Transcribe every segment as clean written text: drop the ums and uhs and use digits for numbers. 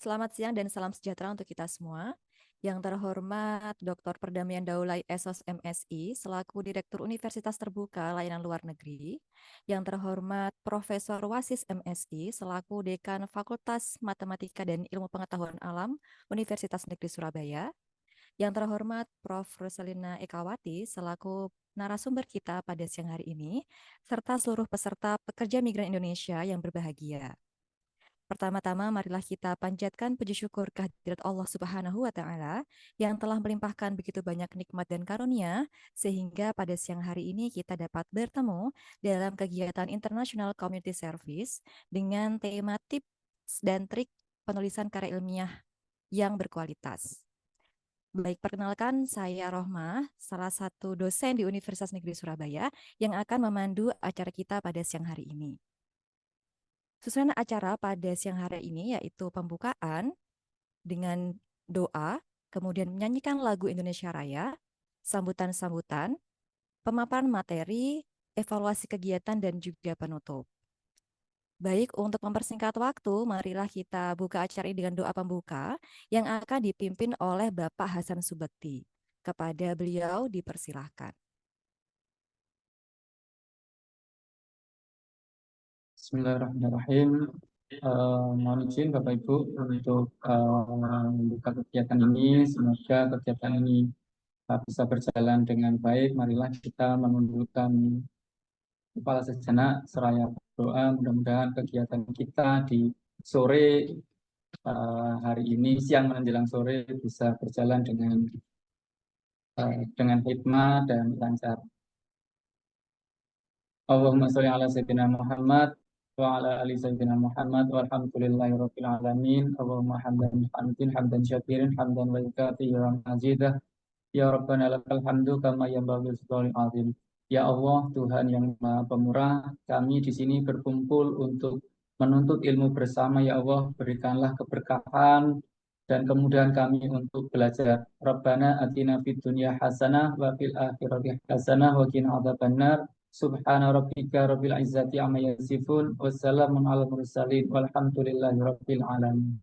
Selamat siang dan salam sejahtera untuk kita semua. Yang terhormat Dr. Perdamaian Daulay Esos MSI selaku Direktur Universitas Terbuka Layanan Luar Negeri. Yang terhormat Profesor Wasis MSI selaku Dekan Fakultas Matematika dan Ilmu Pengetahuan Alam Universitas Negeri Surabaya. Yang terhormat Prof. Rosalina Ekawati selaku narasumber kita pada siang hari ini, serta seluruh peserta pekerja migran Indonesia yang berbahagia. Pertama-tama, marilah kita panjatkan puji syukur kehadirat Allah Subhanahu wa Ta'ala yang telah melimpahkan begitu banyak nikmat dan karunia, sehingga pada siang hari ini kita dapat bertemu dalam kegiatan International Community Service dengan tema tips dan trik penulisan karya ilmiah yang berkualitas. Baik, perkenalkan saya Rohmah, salah satu dosen di Universitas Negeri Surabaya yang akan memandu acara kita pada siang hari ini. Susunan acara pada siang hari ini yaitu pembukaan dengan doa, kemudian menyanyikan lagu Indonesia Raya, sambutan-sambutan, pemaparan materi, evaluasi kegiatan, dan juga penutup. Baik, untuk mempersingkat waktu, marilah kita buka acara ini dengan doa pembuka yang akan dipimpin oleh Bapak Hasan Subekti. Kepada beliau dipersilahkan. Bismillahirrahmanirrahim. Mohon izin Bapak Ibu untuk membuka kegiatan ini. Semoga kegiatan ini bisa berjalan dengan baik. Marilah kita menundukkan kepala sejenak seraya berdoa. Mudah-mudahan kegiatan kita di sore hari ini, siang menjelang sore, bisa berjalan dengan hikmah dan lancar. Allahumma sholli ala sayyidina Muhammad wa ala ali sayyidina Muhammad walhamdulillahi rabbil alamin. Allahumma hamdan syakirin hamdan wa yukafi wa mazidah. Ya Rabbana lakal hamdu kama yanbaghi li azim. Ya Allah, Tuhan yang Maha Pemurah, kami di sini berkumpul untuk menuntut ilmu bersama. Ya Allah, berikanlah keberkahan dan kemudahan kami untuk belajar. Rabbana atina fid dunya hasanah wa fil akhirati hasanah wa qina adzabannar. Subhana rabbika rabbil izzati amma yasifun. Wassalamun ala mursalin walhamdulillahi rabbil alamin.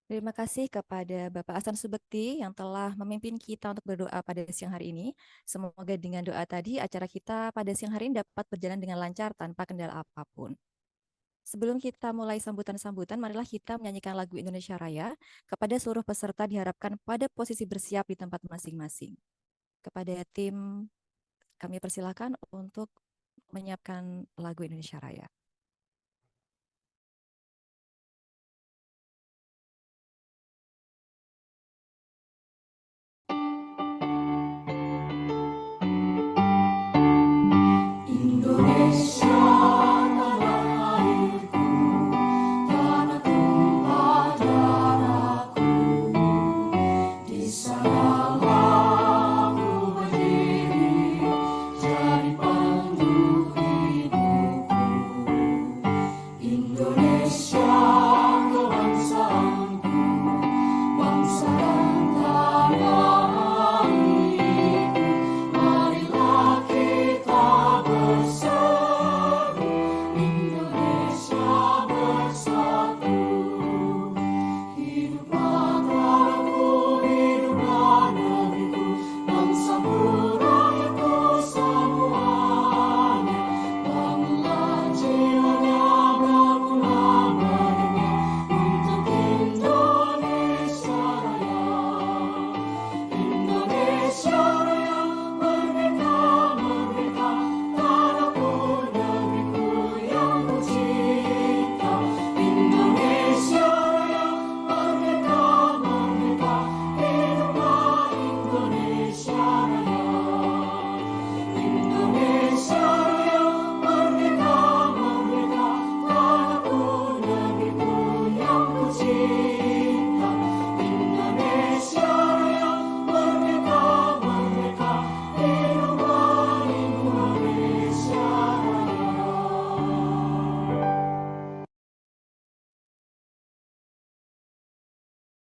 Terima kasih kepada Bapak Hasan Subekti yang telah memimpin kita untuk berdoa pada siang hari ini. Semoga dengan doa tadi acara kita pada siang hari ini dapat berjalan dengan lancar tanpa kendala apapun. Sebelum kita mulai sambutan-sambutan, marilah kita menyanyikan lagu Indonesia Raya. Kepada seluruh peserta diharapkan pada posisi bersiap di tempat masing-masing. Kepada tim, kami persilakan untuk menyiapkan lagu Indonesia Raya.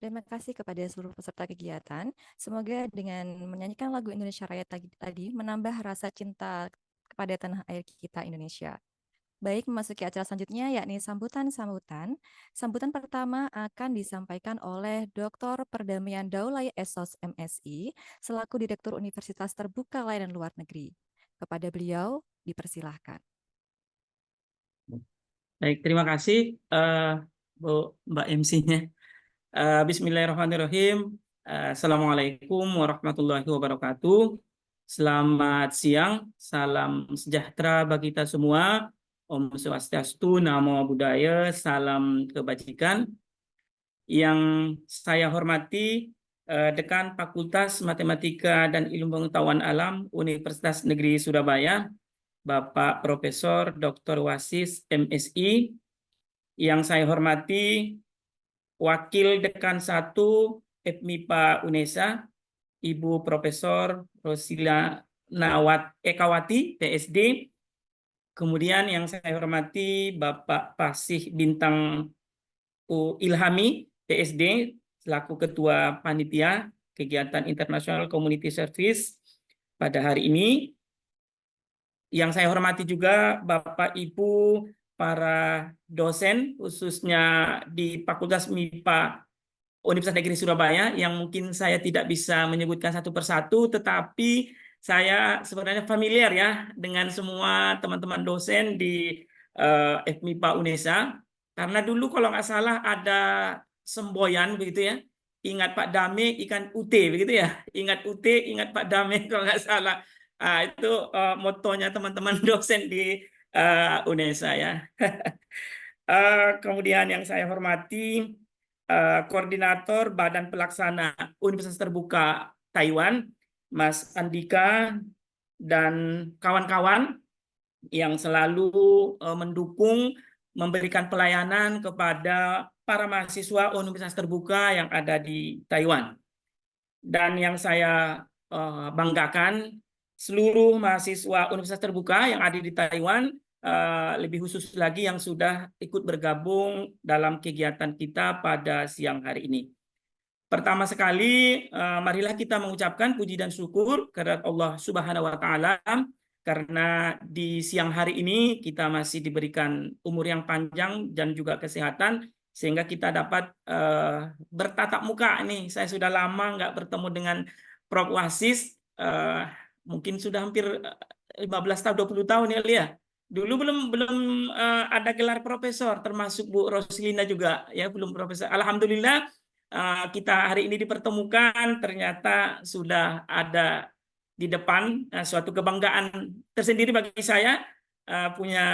Terima kasih kepada seluruh peserta kegiatan. Semoga dengan menyanyikan lagu Indonesia Raya tadi menambah rasa cinta kepada tanah air kita Indonesia. Baik, memasuki acara selanjutnya yakni sambutan-sambutan. Sambutan pertama akan disampaikan oleh Dr. Perdamaian Daulay Esos MSI selaku Direktur Universitas Terbuka Layanan Luar Negeri. Kepada beliau dipersilahkan. Baik, terima kasih Bu Mbak MC-nya. Bismillahirrahmanirrahim. Assalamualaikum warahmatullahi wabarakatuh. Selamat siang, salam sejahtera bagi kita semua. Om Swastiastu, Namo Buddhaya, salam kebajikan. Yang saya hormati Dekan Fakultas Matematika dan Ilmu Pengetahuan Alam Universitas Negeri Surabaya, Bapak Profesor Dr. Wasis MSI. Yang saya hormati Wakil Dekan 1 FMIPA UNESA, Ibu Profesor Rosila Ekawati, PSD. Kemudian yang saya hormati Bapak Pasih Bintang Ilhami, PSD, selaku Ketua Panitia Kegiatan International Community Service pada hari ini. Yang saya hormati juga Bapak Ibu para dosen, khususnya di Fakultas MIPA Universitas Negeri Surabaya, yang mungkin saya tidak bisa menyebutkan satu persatu, tetapi saya sebenarnya familiar ya dengan semua teman-teman dosen di FMIPA UNESA, karena dulu kalau nggak salah ada semboyan begitu ya, ingat Pak Dame ikan UT begitu ya, ingat UT ingat Pak Dame kalau nggak salah. Itu motonya teman-teman dosen di UNESA ya. Kemudian yang saya hormati Koordinator Badan Pelaksana Universitas Terbuka Taiwan, Mas Andika, dan kawan-kawan yang selalu mendukung, memberikan pelayanan kepada para mahasiswa Universitas Terbuka yang ada di Taiwan. Dan yang saya banggakan, seluruh mahasiswa Universitas Terbuka yang ada di Taiwan, lebih khusus lagi yang sudah ikut bergabung dalam kegiatan kita pada siang hari ini. Pertama sekali, marilah kita mengucapkan puji dan syukur kepada Allah Subhanahu wa Ta'ala, karena di siang hari ini kita masih diberikan umur yang panjang dan juga kesehatan, sehingga kita dapat bertatap muka nih. Saya sudah lama nggak bertemu dengan Prof. Wasis, mungkin sudah hampir 15 tahun, 20 tahun ya. Dulu belum ada gelar profesor, termasuk Bu Roslina juga ya, belum profesor. Alhamdulillah kita hari ini dipertemukan, ternyata sudah ada di depan, suatu kebanggaan tersendiri bagi saya punya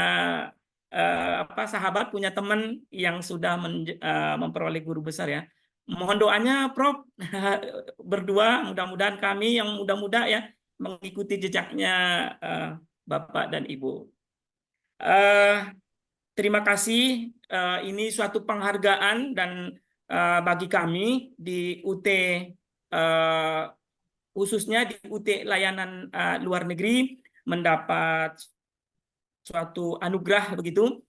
sahabat, punya teman yang sudah memperoleh guru besar ya. Mohon doanya Prof berdua, mudah-mudahan kami yang muda-muda ya mengikuti jejaknya Bapak dan Ibu. Terima kasih, ini suatu penghargaan dan bagi kami di UT, khususnya di UT Layanan Luar Negeri, mendapat suatu anugerah begitu,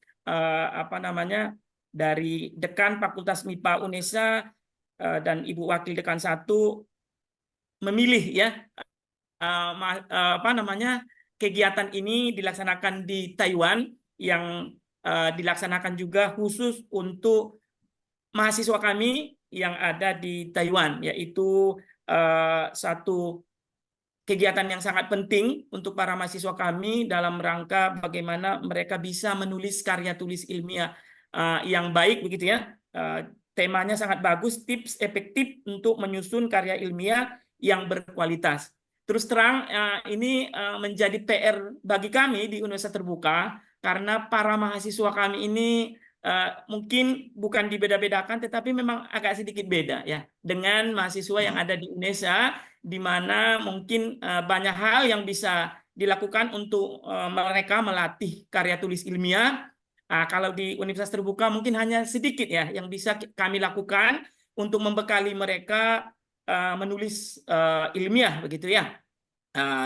dari Dekan Fakultas MIPA UNESA dan Ibu Wakil Dekan 1 memilih ya kegiatan ini dilaksanakan di Taiwan, yang dilaksanakan juga khusus untuk mahasiswa kami yang ada di Taiwan, yaitu satu kegiatan yang sangat penting untuk para mahasiswa kami dalam rangka bagaimana mereka bisa menulis karya tulis ilmiah yang baik begitu ya. Temanya sangat bagus, tips efektif untuk menyusun karya ilmiah yang berkualitas. Terus terang ini menjadi PR bagi kami di Universitas Terbuka, karena para mahasiswa kami ini mungkin bukan dibeda-bedakan, tetapi memang agak sedikit beda ya dengan mahasiswa yang ada di UNESA, di mana mungkin banyak hal yang bisa dilakukan untuk mereka melatih karya tulis ilmiah. Kalau di Universitas Terbuka mungkin hanya sedikit ya yang bisa kami lakukan untuk membekali mereka menulis ilmiah begitu ya.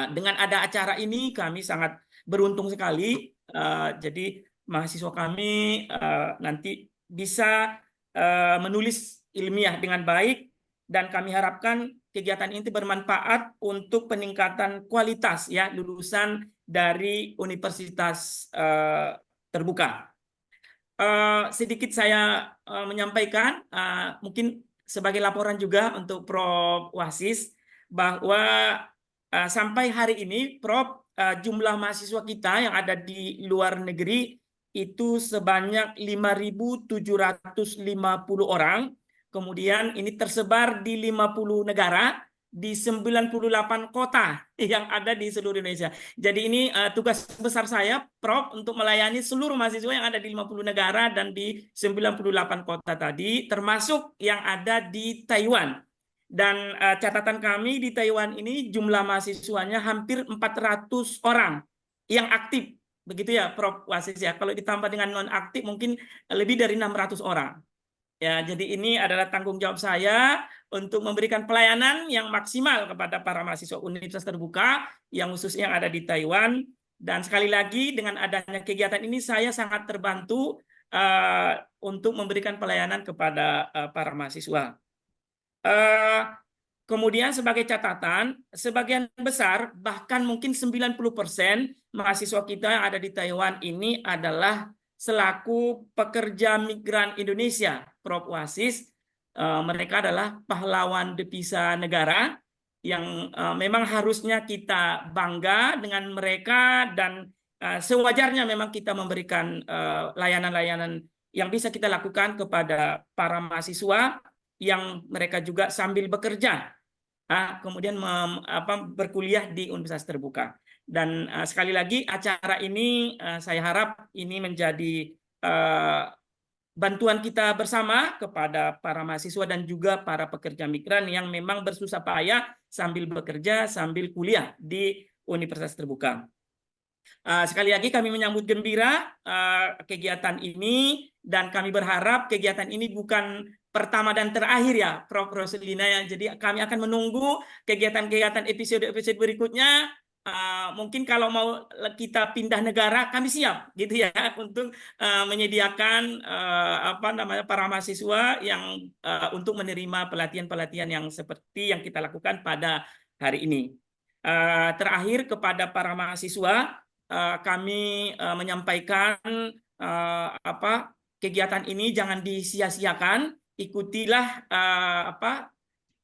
Dengan ada acara ini kami sangat beruntung sekali. Jadi mahasiswa kami nanti bisa menulis ilmiah dengan baik, dan kami harapkan kegiatan ini bermanfaat untuk peningkatan kualitas ya lulusan dari Universitas terbuka. Sedikit saya menyampaikan, mungkin sebagai laporan juga untuk Prof. Wasis, bahwa sampai hari ini, Prof, jumlah mahasiswa kita yang ada di luar negeri itu sebanyak 5.750 orang. Kemudian ini tersebar di 50 negara, di 98 kota yang ada di seluruh Indonesia. Jadi ini tugas besar saya, Prof, untuk melayani seluruh mahasiswa yang ada di 50 negara dan di 98 kota tadi, termasuk yang ada di Taiwan. Dan catatan kami di Taiwan ini jumlah mahasiswanya hampir 400 orang yang aktif. Begitu ya, Prof. Wasis ya. Kalau ditambah dengan non-aktif mungkin lebih dari 600 orang. Ya, jadi ini adalah tanggung jawab saya untuk memberikan pelayanan yang maksimal kepada para mahasiswa Universitas Terbuka yang khususnya yang ada di Taiwan. Dan sekali lagi dengan adanya kegiatan ini saya sangat terbantu untuk memberikan pelayanan kepada para mahasiswa. Kemudian sebagai catatan, sebagian besar bahkan mungkin 90% mahasiswa kita yang ada di Taiwan ini adalah selaku pekerja migran Indonesia, Prof. Wasis. Mereka adalah pahlawan devisa negara yang memang harusnya kita bangga dengan mereka, dan sewajarnya memang kita memberikan layanan-layanan yang bisa kita lakukan kepada para mahasiswa yang mereka juga sambil bekerja, kemudian berkuliah di Universitas Terbuka. Dan sekali lagi acara ini saya harap ini menjadi bantuan kita bersama kepada para mahasiswa dan juga para pekerja migran yang memang bersusah payah sambil bekerja, sambil kuliah di Universitas Terbuka. Sekali lagi kami menyambut gembira kegiatan ini, dan kami berharap kegiatan ini bukan pertama dan terakhir ya, Prof. Roselina ya. Jadi kami akan menunggu kegiatan-kegiatan episode-episode berikutnya. Mungkin kalau mau kita pindah negara, kami siap gitu ya untuk menyediakan para mahasiswa yang untuk menerima pelatihan-pelatihan yang seperti yang kita lakukan pada hari ini. Terakhir kepada para mahasiswa, kami menyampaikan kegiatan ini jangan disia-siakan, ikutilah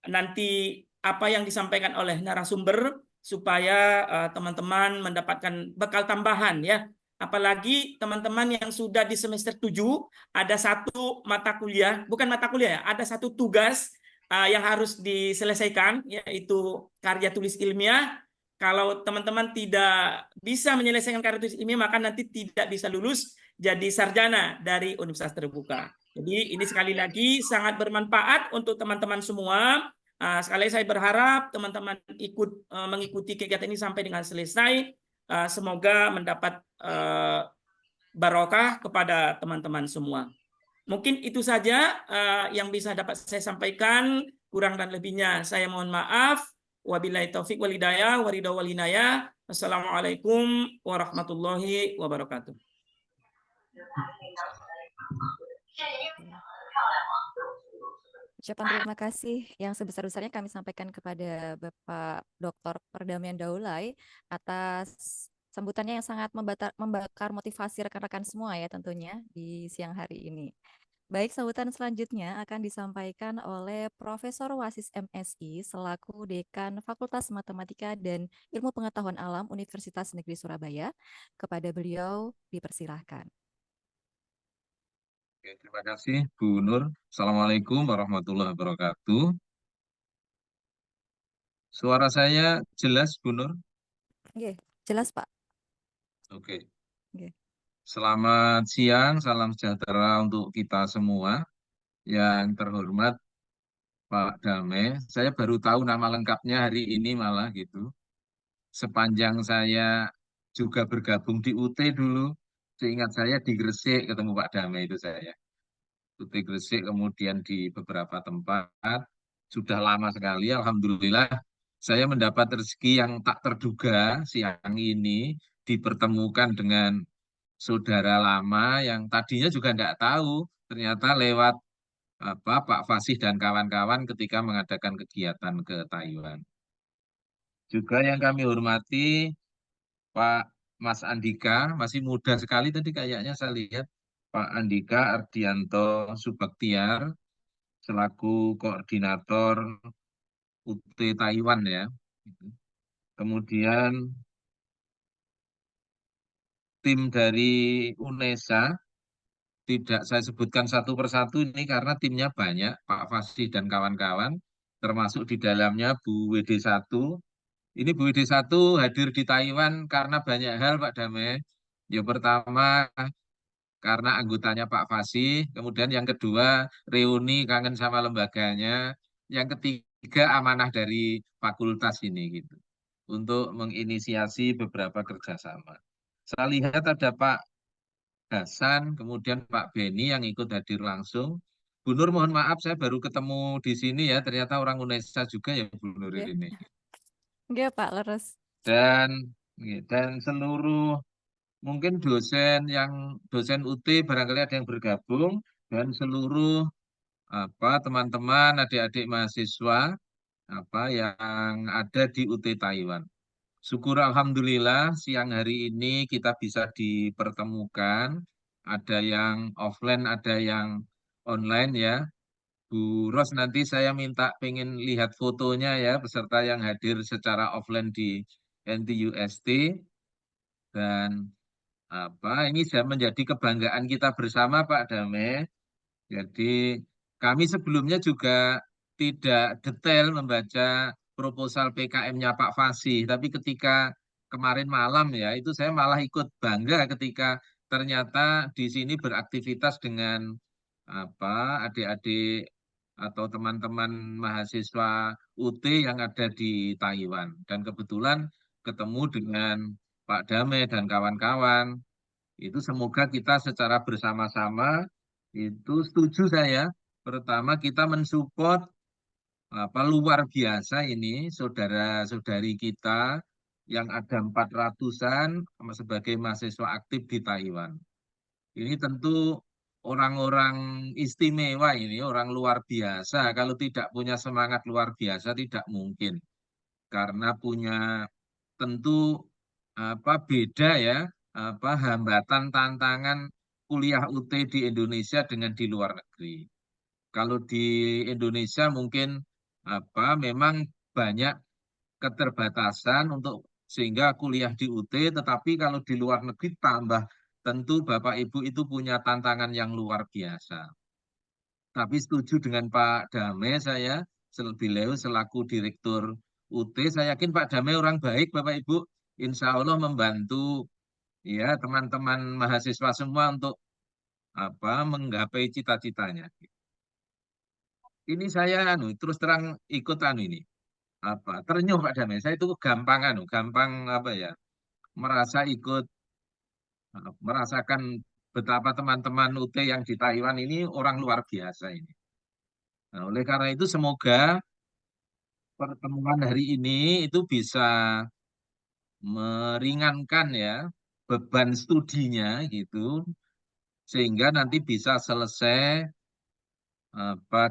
nanti apa yang disampaikan oleh narasumber supaya teman-teman mendapatkan bekal tambahan ya. Apalagi teman-teman yang sudah di semester 7 ada satu mata kuliah, bukan mata kuliah ya, ada satu tugas yang harus diselesaikan, yaitu karya tulis ilmiah. Kalau teman-teman tidak bisa menyelesaikan karya tulis ilmiah, maka nanti tidak bisa lulus jadi sarjana dari Universitas Terbuka. Jadi ini sekali lagi sangat bermanfaat untuk teman-teman semua. Sekali lagi saya berharap teman-teman mengikuti kegiatan ini sampai dengan selesai. Semoga mendapat barokah kepada teman-teman semua. Mungkin itu saja yang bisa dapat saya sampaikan. Kurang dan lebihnya saya mohon maaf. Wabillahi taufik wal hidayah wa ridha wal inayah. Wassalamualaikum warahmatullahi wabarakatuh. Ucapan terima kasih yang sebesar-besarnya kami sampaikan kepada Bapak Dr. Perdamaian Daulay atas sambutannya yang sangat membakar motivasi rekan-rekan semua ya tentunya di siang hari ini. Baik, sambutan selanjutnya akan disampaikan oleh Profesor Wasis MSI selaku Dekan Fakultas Matematika dan Ilmu Pengetahuan Alam Universitas Negeri Surabaya. Kepada beliau dipersilahkan. Oke, terima kasih Bu Nur. Assalamualaikum warahmatullahi wabarakatuh. Suara saya jelas Bu Nur? Oke, jelas Pak. Oke. Oke. Selamat siang, salam sejahtera untuk kita semua. Yang terhormat Pak Dame, saya baru tahu nama lengkapnya hari ini malah gitu. Sepanjang saya juga bergabung di UT dulu, seingat saya di Gresik ketemu Pak Dame itu saya. UT Gresik, kemudian di beberapa tempat, sudah lama sekali, alhamdulillah saya mendapat rezeki yang tak terduga siang ini dipertemukan dengan saudara lama yang tadinya juga tidak tahu, ternyata lewat Pak Fasih dan kawan-kawan ketika mengadakan kegiatan ke Taiwan. Juga yang kami hormati Pak Mas Andika, masih muda sekali tadi kayaknya saya lihat, Pak Andika Ardianto Subaktiar selaku koordinator UT Taiwan ya. Kemudian tim dari UNESA, tidak saya sebutkan satu persatu ini karena timnya banyak, Pak Fasih dan kawan-kawan, termasuk di dalamnya Bu WD1. Ini Bu WD1 hadir di Taiwan karena banyak hal Pak Damai. Yang pertama karena anggotanya Pak Fasih, kemudian yang kedua reuni kangen sama lembaganya, yang ketiga amanah dari fakultas ini gitu untuk menginisiasi beberapa kerjasama. Saya lihat ada Pak Hasan, kemudian Pak Beni yang ikut hadir langsung. Bu Nur, mohon maaf saya baru ketemu di sini ya, ternyata orang Unesa juga ya Bu Nur Ya. ini. Enggak, Pak, leres. Dan dan seluruh mungkin dosen UT barangkali ada yang bergabung dan seluruh teman-teman adik-adik mahasiswa yang ada di UT Taiwan. Syukur Alhamdulillah siang hari ini kita bisa dipertemukan. Ada yang offline, ada yang online ya. Bu Ros nanti saya minta pengen lihat fotonya ya peserta yang hadir secara offline di NTUST dan ini sudah menjadi kebanggaan kita bersama Pak Dame. Jadi kami sebelumnya juga tidak detail membaca proposal PKM-nya Pak Fasih, tapi ketika kemarin malam ya, itu saya malah ikut bangga ketika ternyata di sini beraktivitas dengan adik-adik atau teman-teman mahasiswa UT yang ada di Taiwan. Dan kebetulan ketemu dengan Pak Dame dan kawan-kawan. Itu semoga kita secara bersama-sama itu setuju saya. Pertama kita mensupport luar biasa ini saudara-saudari kita yang ada 400-an sebagai mahasiswa aktif di Taiwan. Ini tentu orang-orang istimewa ini, orang luar biasa. Kalau tidak punya semangat luar biasa tidak mungkin. Karena punya tentu beda ya hambatan tantangan kuliah UT di Indonesia dengan di luar negeri. Kalau di Indonesia mungkin memang banyak keterbatasan untuk sehingga kuliah di UT, tetapi kalau di luar negeri tambah tentu Bapak Ibu itu punya tantangan yang luar biasa. Tapi setuju dengan Pak Dame saya, beliau selaku Direktur UT, saya yakin Pak Dame orang baik Bapak Ibu, insya Allah membantu ya teman-teman mahasiswa semua untuk menggapai cita-citanya. Ini saya terus terang ikut ini terenyuh Pak Dame. Saya itu gampang gampang merasa ikut merasakan betapa teman-teman UT yang di Taiwan ini orang luar biasa ini. Nah, oleh karena itu semoga pertemuan hari ini itu bisa meringankan ya beban studinya gitu sehingga nanti bisa selesai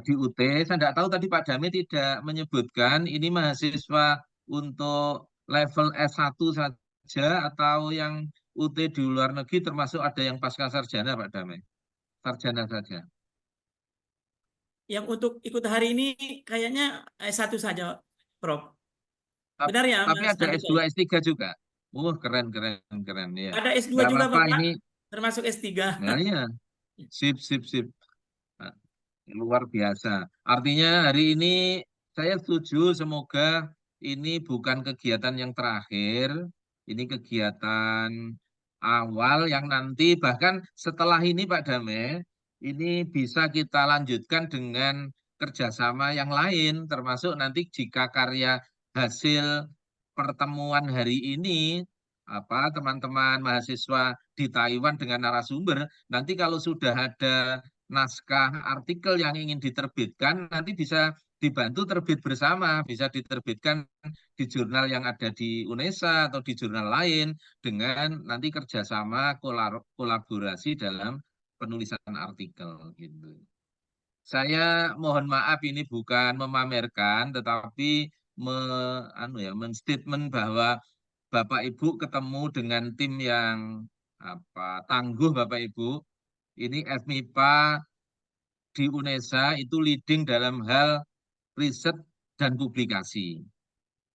di UT. Saya tidak tahu tadi Pak Dami tidak menyebutkan ini mahasiswa untuk level S1 saja atau yang UT di luar negeri termasuk ada yang pasca sarjana Pak Dami. Sarjana saja. Yang untuk ikut hari ini kayaknya S1 saja, Prof. Ta- Benar ya, Tapi Mas ada Andika? S2, S3 juga. Keren, keren, keren ya. Ada S2 Nggak juga, apa-apa Bapak, ini. termasuk S3. Nah, ya, sip, sip, sip. Nah, luar biasa. Artinya hari ini saya setuju semoga ini bukan kegiatan yang terakhir, ini kegiatan awal yang nanti bahkan setelah ini Pak Dame, ini bisa kita lanjutkan dengan kerjasama yang lain, termasuk nanti jika karya hasil pertemuan hari ini teman-teman mahasiswa di Taiwan dengan narasumber, nanti kalau sudah ada naskah artikel yang ingin diterbitkan nanti bisa dibantu terbit bersama, bisa diterbitkan di jurnal yang ada di UNESA atau di jurnal lain dengan nanti kerjasama kolaborasi dalam penulisan artikel gitu. Saya mohon maaf ini bukan memamerkan tetapi menstatement bahwa Bapak Ibu ketemu dengan tim yang tangguh Bapak Ibu. Ini FMIPA di UNESA itu leading dalam hal riset dan publikasi.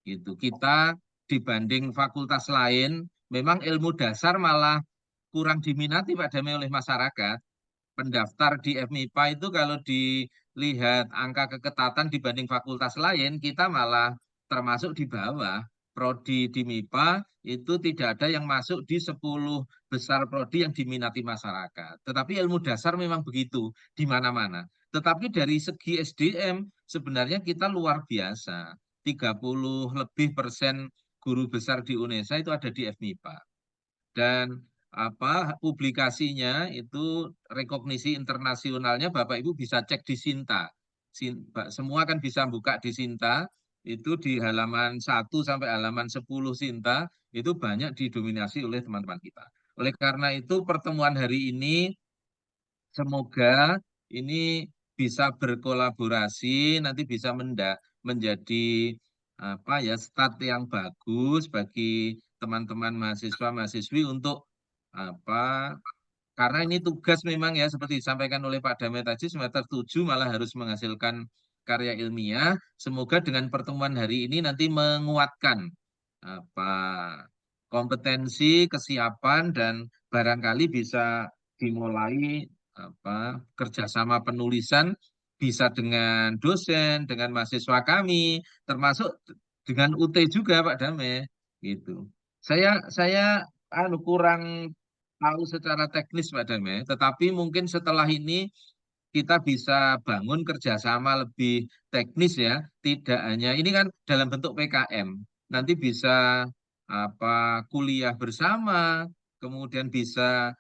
Gitu. Kita dibanding fakultas lain, memang ilmu dasar malah kurang diminati Pak Dame oleh masyarakat. Pendaftar di FMIPA itu kalau dilihat angka keketatan dibanding fakultas lain, kita malah termasuk di bawah. Prodi di MIPA itu tidak ada yang masuk di 10 besar prodi yang diminati masyarakat. Tetapi ilmu dasar memang begitu di mana-mana. Tetapi dari segi SDM sebenarnya kita luar biasa. 30% lebih guru besar di UNESA itu ada di FMIPA. Dan publikasinya itu rekognisi internasionalnya Bapak Ibu bisa cek di Sinta. Semua kan bisa buka di Sinta, itu di halaman 1 sampai halaman 10 Sinta, itu banyak didominasi oleh teman-teman kita. Oleh karena itu pertemuan hari ini semoga ini bisa berkolaborasi, nanti bisa menjadi start yang bagus bagi teman-teman mahasiswa-mahasiswi untuk karena ini tugas memang ya seperti disampaikan oleh Pak Dame tadi semester 7 malah harus menghasilkan karya ilmiah. Semoga dengan pertemuan hari ini nanti menguatkan apa kompetensi, kesiapan dan barangkali bisa dimulai kerjasama penulisan bisa dengan dosen, dengan mahasiswa kami, termasuk dengan UT juga Pak Dame gitu. Saya kurang tahu secara teknis Pak Dame, tetapi mungkin setelah ini kita bisa bangun kerjasama lebih teknis ya, tidak hanya ini kan dalam bentuk PKM, nanti bisa kuliah bersama, kemudian bisa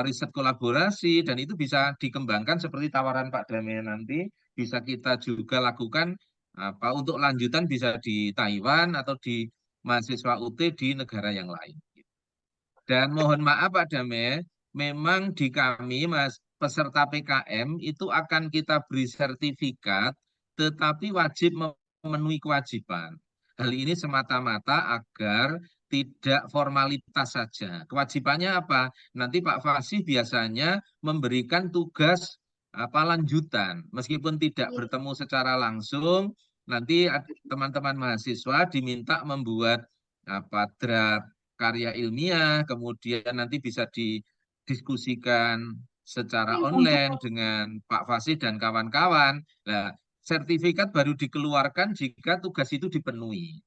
riset kolaborasi dan itu bisa dikembangkan seperti tawaran Pak Dame nanti bisa kita juga lakukan untuk lanjutan bisa di Taiwan atau di mahasiswa UT di negara yang lain. Dan mohon maaf Pak Dame, memang di kami peserta PKM itu akan kita beri sertifikat, tetapi wajib memenuhi kewajiban. Hal ini semata-mata agar tidak formalitas saja. Kewajibannya apa? Nanti Pak Fasih biasanya memberikan tugas lanjutan. Meskipun tidak bertemu secara langsung, nanti teman-teman mahasiswa diminta membuat draft karya ilmiah, kemudian nanti bisa didiskusikan secara online dengan Pak Fasih dan kawan-kawan. Nah, sertifikat baru dikeluarkan jika tugas itu dipenuhi.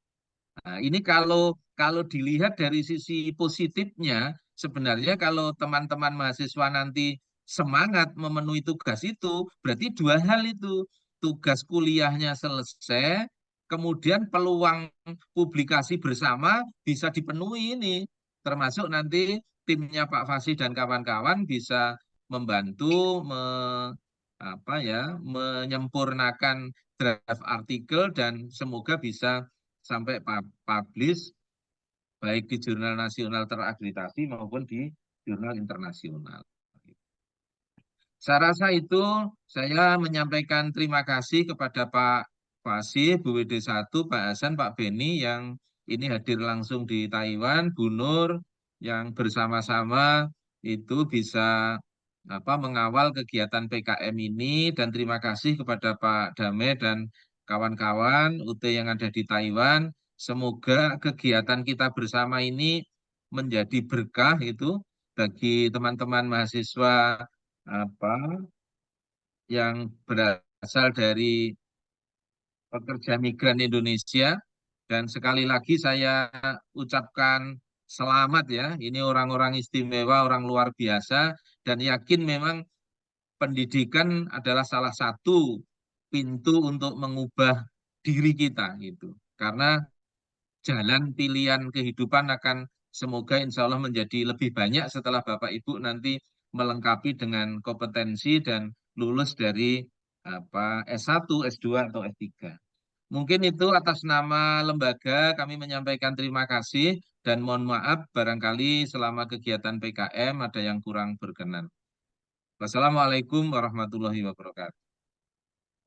Nah, ini kalau dilihat dari sisi positifnya, sebenarnya kalau teman-teman mahasiswa nanti semangat memenuhi tugas itu, berarti dua hal itu. Tugas kuliahnya selesai, kemudian peluang publikasi bersama bisa dipenuhi ini. Termasuk nanti timnya Pak Fasih dan kawan-kawan bisa membantu menyempurnakan draft artikel dan semoga bisa sampai publish baik di jurnal nasional terakreditasi maupun di jurnal internasional. Saya rasa itu saya menyampaikan terima kasih kepada Pak Fasih, Bu WD1, Pak Hasan, Pak Beni yang ini hadir langsung di Taiwan, Bu Nur yang bersama-sama itu bisa mengawal kegiatan PKM ini dan terima kasih kepada Pak Dame dan kawan-kawan UT yang ada di Taiwan. Semoga kegiatan kita bersama ini menjadi berkah itu bagi teman-teman mahasiswa yang berasal dari pekerja migran Indonesia. Dan sekali lagi saya ucapkan selamat ya, ini orang-orang istimewa, orang luar biasa, dan yakin memang pendidikan adalah salah satu pintu untuk mengubah diri kita gitu. Karena jalan pilihan kehidupan akan semoga insya Allah menjadi lebih banyak setelah Bapak Ibu nanti melengkapi dengan kompetensi dan lulus dari S1, S2 atau S3. Mungkin itu atas nama lembaga kami menyampaikan terima kasih dan mohon maaf barangkali selama kegiatan PKM ada yang kurang berkenan. Wassalamualaikum warahmatullahi wabarakatuh.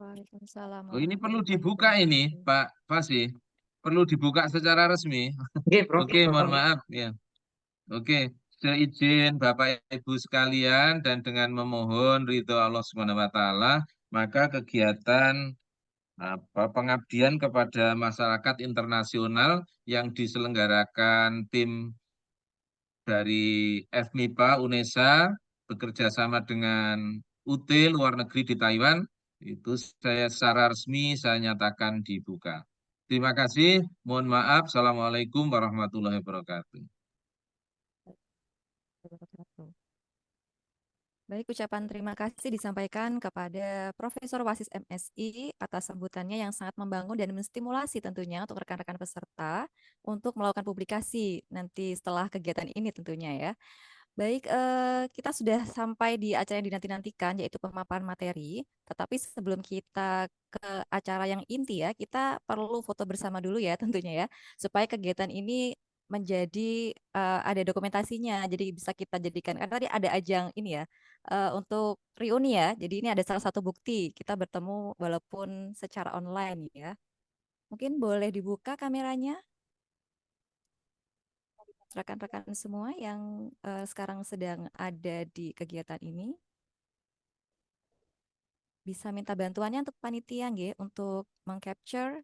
Waalaikumsalam Oh, ini perlu warahmatullahi dibuka ini wabarakatuh. Pak Fasih. perlu dibuka secara resmi. Oke, Prof. Oke, mohon maaf ya. Oke, seizin Bapak Ibu sekalian dan dengan memohon ridho Allah Subhanahu wa taala, maka kegiatan pengabdian kepada masyarakat internasional yang diselenggarakan tim dari FMIPA UNESA bekerja sama dengan UT luar negeri di Taiwan, itu saya secara resmi saya nyatakan dibuka. Terima kasih, mohon maaf. Assalamualaikum warahmatullahi wabarakatuh. Baik, ucapan terima kasih disampaikan kepada Profesor Wasis MSI atas sambutannya yang sangat membangun dan menstimulasi tentunya untuk rekan-rekan peserta untuk melakukan publikasi nanti setelah kegiatan ini tentunya ya. Baik, kita sudah sampai di acara yang dinanti-nantikan yaitu pemaparan materi, tetapi sebelum kita ke acara yang inti ya, kita perlu foto bersama dulu ya tentunya ya, supaya kegiatan ini menjadi ada dokumentasinya, jadi bisa kita jadikan karena tadi ada ajang ini ya untuk reuni ya. Jadi ini ada salah satu bukti kita bertemu walaupun secara online ya. Mungkin boleh dibuka kameranya rekan-rekan semua yang sekarang sedang ada di kegiatan ini. Bisa minta bantuannya untuk panitia nggih untuk mengcapture.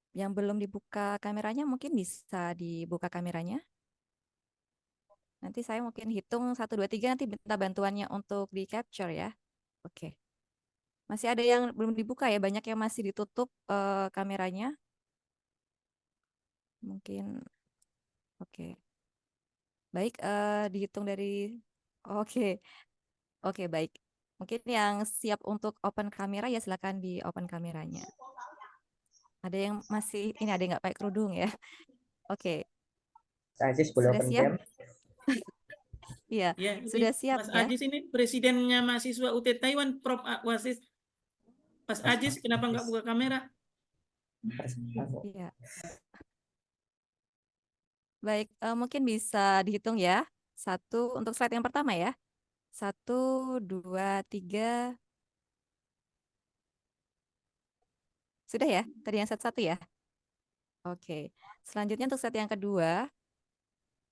Yang belum dibuka kameranya mungkin bisa dibuka kameranya. Nanti saya mungkin hitung 1, 2, 3 nanti minta bantuannya untuk di capture ya. Oke. Masih ada yang belum dibuka ya, banyak yang masih ditutup kameranya. Mungkin oke. Baik, dihitung dari oke. Oke, baik. Mungkin yang siap untuk open kamera ya silakan di open kameranya. Ada yang masih ini ada yang nggak pakai kerudung ya. Oke. Ajis boleh Sudah open siap? cam? Iya, Ya, sudah ini siap Mas ya. Ajis ini presidennya mahasiswa UT Taiwan, Prof. Wasis. Mas Ajis, kenapa nggak buka kamera? Iya. Baik, mungkin bisa dihitung ya. 1 untuk slide yang pertama ya. 1, 2, 3. Sudah ya? Tadi yang satu ya? Oke. Selanjutnya untuk slide yang kedua.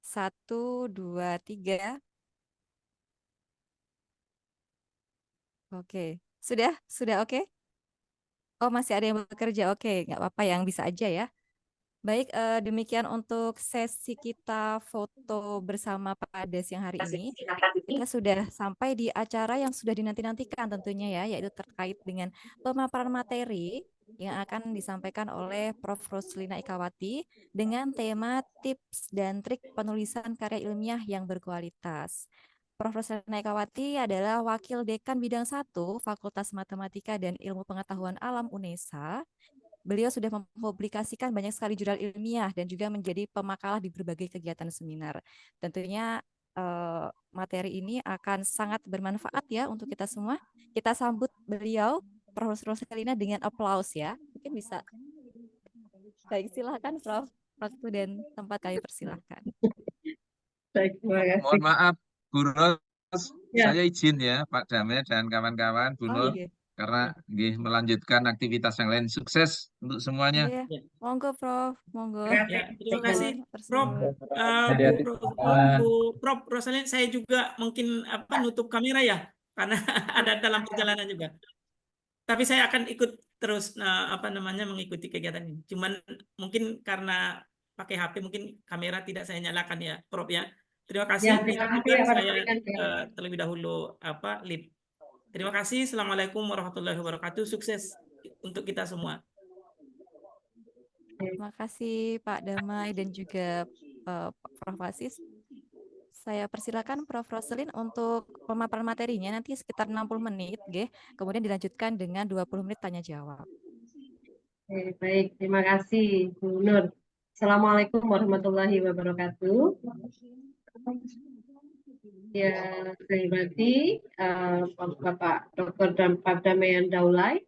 1, 2, 3. Oke. Sudah oke? Oh, masih ada yang bekerja. Oke, nggak apa-apa yang bisa aja ya. Baik, demikian untuk sesi kita foto bersama pada siang hari ini. Kita sudah sampai di acara yang sudah dinanti-nantikan tentunya ya, yaitu terkait dengan pemaparan materi yang akan disampaikan oleh Prof. Roslina Ikawati dengan tema tips dan trik penulisan karya ilmiah yang berkualitas. Prof. Roslina Ikawati adalah Wakil Dekan Bidang 1 Fakultas Matematika dan Ilmu Pengetahuan Alam UNESA. Beliau sudah mempublikasikan banyak sekali jurnal ilmiah dan juga menjadi pemakalah di berbagai kegiatan seminar. Tentunya materi ini akan sangat bermanfaat ya untuk kita semua. Kita sambut beliau, Prof. Roslina dengan aplaus ya. Mungkin bisa. Baik, silakan Prof. Waktu dan tempat kami persilahkan. Baik, terima kasih. Mohon maaf, Bu Ros, Ya. saya izin ya Pak Dame dan kawan-kawan, Bu Nur, Oke. karena melanjutkan aktivitas yang lain. Sukses untuk semuanya. Oke. Monggo Prof, monggo. Ya, terima kasih Prof. Hati-hati. Prof. Rosalin, saya juga mungkin nutup kamera ya, karena ada dalam perjalanan juga. Tapi saya akan ikut terus mengikuti kegiatan ini. Cuman mungkin karena pakai HP mungkin kamera tidak saya nyalakan ya, Prof ya. Terima kasih. terima kasih Ditutup ya, Pak saya Dominik. terlebih dahulu lead. Terima kasih. Assalamualaikum warahmatullahi wabarakatuh. Sukses untuk kita semua. Terima kasih Pak Damai dan juga Prof. Wasis. Saya persilakan Prof. Roselin untuk pemaparan materinya nanti sekitar 60 menit, kemudian dilanjutkan dengan 20 menit tanya jawab. Oke, baik, terima kasih Bu Nur. Assalamualaikum warahmatullahi wabarakatuh. Ya, saya hormati Bapak Dr. Pardamaian Daulay,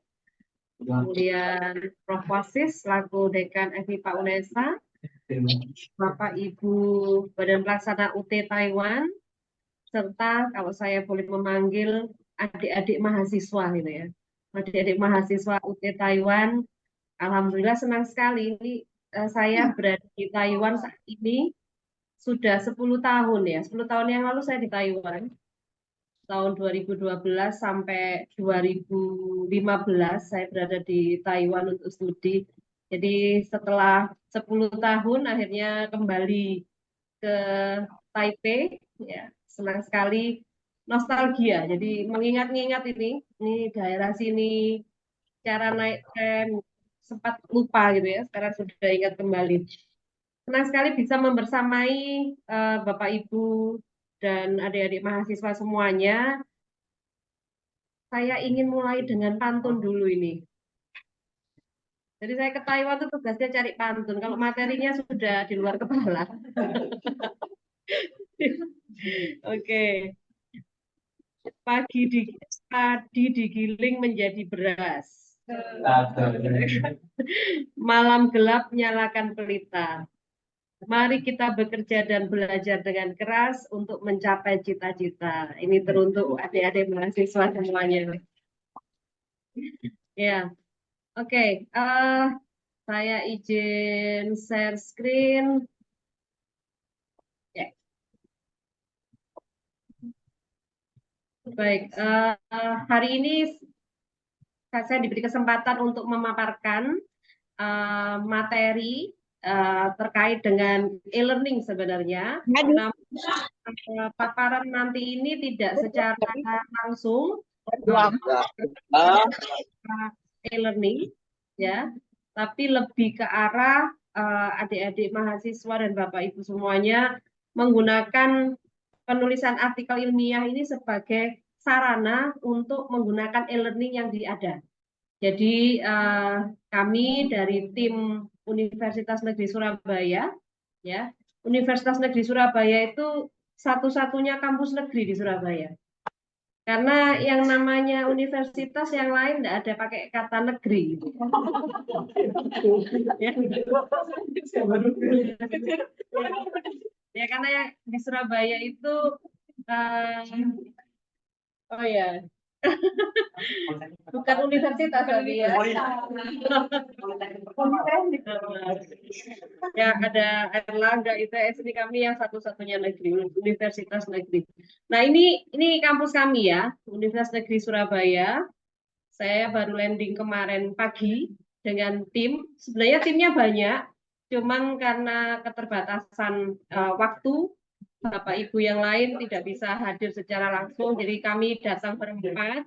kemudian Prof. Wasis selaku Dekan FMIPA UNESA, Bapak Ibu Badan Pelaksana UT Taiwan, serta kalau saya boleh memanggil adik-adik mahasiswa gitu ya. adik-adik mahasiswa UT Taiwan. Alhamdulillah senang sekali ini saya berada di Taiwan saat ini sudah 10 tahun ya. 10 tahun yang lalu saya di Taiwan. Tahun 2012 sampai 2015 saya berada di Taiwan untuk studi. Jadi setelah 10 tahun akhirnya kembali ke Taipei, ya senang sekali, nostalgia. Jadi mengingat-ingat ini daerah sini, cara naik tram, sempat lupa gitu ya. Sekarang sudah ingat kembali. Senang sekali bisa membersamai Bapak Ibu dan adik-adik mahasiswa semuanya. Saya ingin mulai dengan pantun dulu ini. Jadi saya ke Taiwan itu tugasnya cari pantun. Kalau materinya sudah di luar kepala. Oke. Padi digiling menjadi beras. Malam gelap nyalakan pelita. Mari kita bekerja dan belajar dengan keras untuk mencapai cita-cita. Ini teruntuk adik-adik mahasiswa semuanya. Ya, oke. Saya izin share screen. Ya. Baik, hari ini saya diberi kesempatan untuk memaparkan materi terkait dengan e-learning sebenarnya. Namun paparan nanti ini tidak secara langsung e-learning, ya, tapi lebih ke arah adik-adik mahasiswa dan Bapak Ibu semuanya menggunakan penulisan artikel ilmiah ini sebagai sarana untuk menggunakan e-learning yang ada. Jadi kami dari tim Universitas Negeri Surabaya, ya, Universitas Negeri Surabaya itu satu-satunya kampus negeri di Surabaya. Karena yang namanya universitas yang lain tidak ada pakai kata negeri. Ya, karena yang di Surabaya itu oh ya, bukan universitas tapi ya. Ya, ada Erlangga ITS, ini kami yang satu-satunya negeri, universitas negeri. Nah, ini kampus kami ya, Universitas Negeri Surabaya. Saya baru landing kemarin pagi dengan tim. Sebenarnya timnya banyak, cuman karena keterbatasan waktu, Bapak Ibu yang lain tidak bisa hadir secara langsung, jadi kami datang berempat.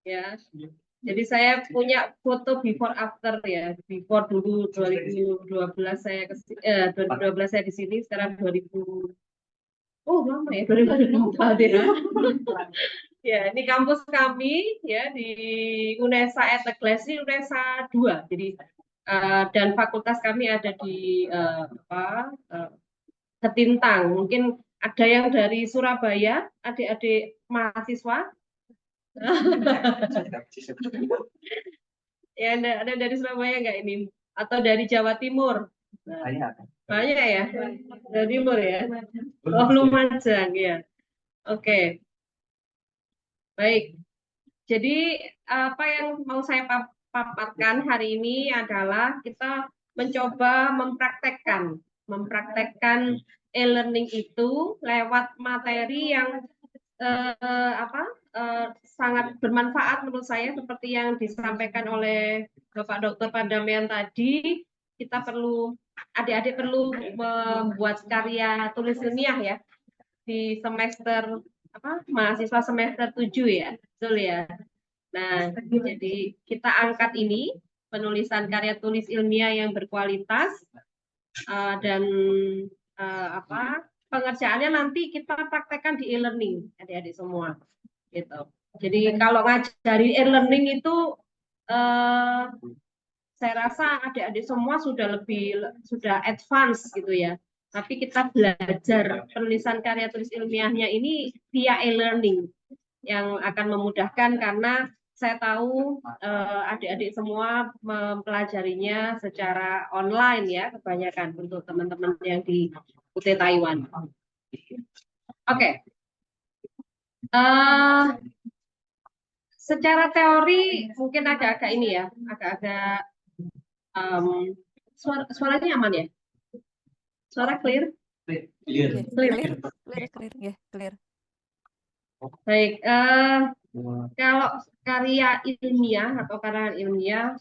Ya, jadi saya punya foto before after ya. Before dulu 2012 saya 2012 saya di sini, sekarang 2000. Oh, lama ya 2004 ya. Ya, ini kampus kami ya di UNESA Eteklesi UNESA 2. Jadi dan fakultas kami ada di Ketintang. Mungkin ada yang dari Surabaya, adik-adik mahasiswa. Ya, ada dari Surabaya nggak ini? Atau dari Jawa Timur? Banyak ya? Jawa Timur ya? Oh, Lumajang ya. Oke. Baik. Jadi apa yang mau saya paparkan hari ini adalah kita mencoba mempraktekkan e-learning itu lewat materi yang sangat bermanfaat menurut saya, seperti yang disampaikan oleh Bapak Dr. Pardamaian tadi. Kita adik-adik perlu membuat karya tulis ilmiah ya di semester mahasiswa semester 7 ya, betul ya. Nah, jadi kita angkat ini penulisan karya tulis ilmiah yang berkualitas dan pengerjaannya nanti kita praktekkan di e-learning, adik-adik semua. Gitu. Jadi kalau ngajari e-learning itu saya rasa adik-adik semua sudah advance gitu ya. Tapi kita belajar penulisan karya tulis ilmiahnya ini via e-learning yang akan memudahkan, karena saya tahu adik-adik semua mempelajarinya secara online ya, kebanyakan untuk teman-teman yang di UT Taiwan. Oke. secara teori mungkin agak-agak ini ya, agak-agak suaranya aman ya? Suara clear? Iya, Clear. clear, ya, clear. Baik, kalau karya ilmiah atau karya ilmiah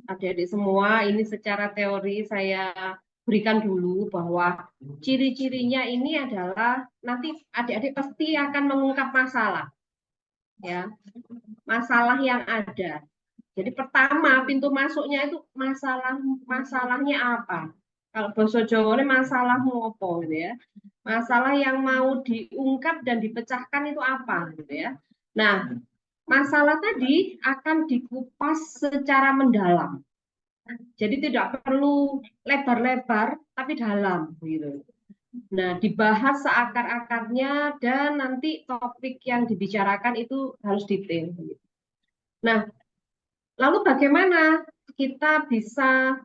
adik-adik semua ini secara teori saya berikan dulu bahwa ciri-cirinya ini adalah nanti adik-adik pasti akan mengungkap masalah, ya, masalah yang ada. Jadi pertama pintu masuknya itu masalahnya apa? Kalau bahasa Jawa ini masalahmu apa gitu ya. Masalah yang mau diungkap dan dipecahkan itu apa gitu ya. Nah, masalah tadi akan dikupas secara mendalam. Jadi tidak perlu lebar-lebar tapi dalam gitu. Nah, dibahas seakar-akarnya dan nanti topik yang dibicarakan itu harus detail. Nah, lalu bagaimana kita bisa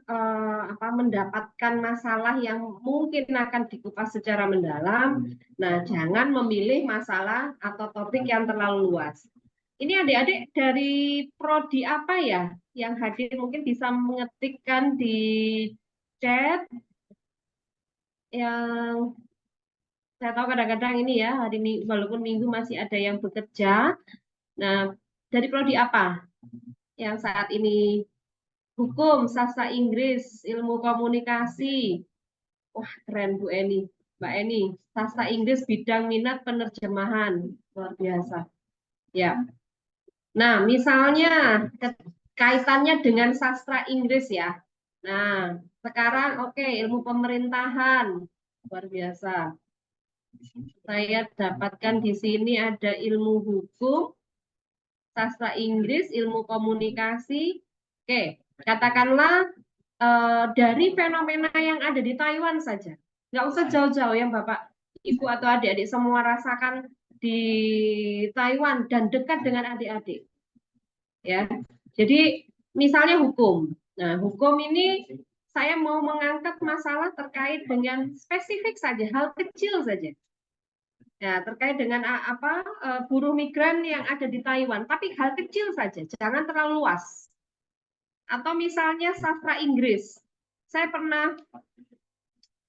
mendapatkan masalah yang mungkin akan dikupas secara mendalam? Nah, jangan memilih masalah atau topik yang terlalu luas. Ini adik-adik dari prodi apa ya yang hadir mungkin bisa mengetikkan di chat yang saya tahu kadang-kadang ini ya hari Minggu, walaupun Minggu masih ada yang bekerja. Nah, dari prodi apa yang saat ini? Hukum, sastra Inggris, ilmu komunikasi. Wah, keren Bu Eni. Mbak Eni, sastra Inggris bidang minat penerjemahan. Luar biasa. Ya. Nah, misalnya kaitannya dengan sastra Inggris ya. Nah, sekarang oke, ilmu pemerintahan. Luar biasa. Saya dapatkan di sini ada ilmu hukum, sastra Inggris, ilmu komunikasi. Oke, katakanlah dari fenomena yang ada di Taiwan saja. Nggak usah jauh-jauh yang Bapak, Ibu atau adik-adik semua rasakan di Taiwan dan dekat dengan adik-adik. Ya, jadi misalnya hukum. Nah, hukum ini saya mau mengangkat masalah terkait dengan spesifik saja, hal kecil saja. Ya, terkait dengan buruh migran yang ada di Taiwan, tapi hal kecil saja, jangan terlalu luas. Atau misalnya sastra Inggris. Saya pernah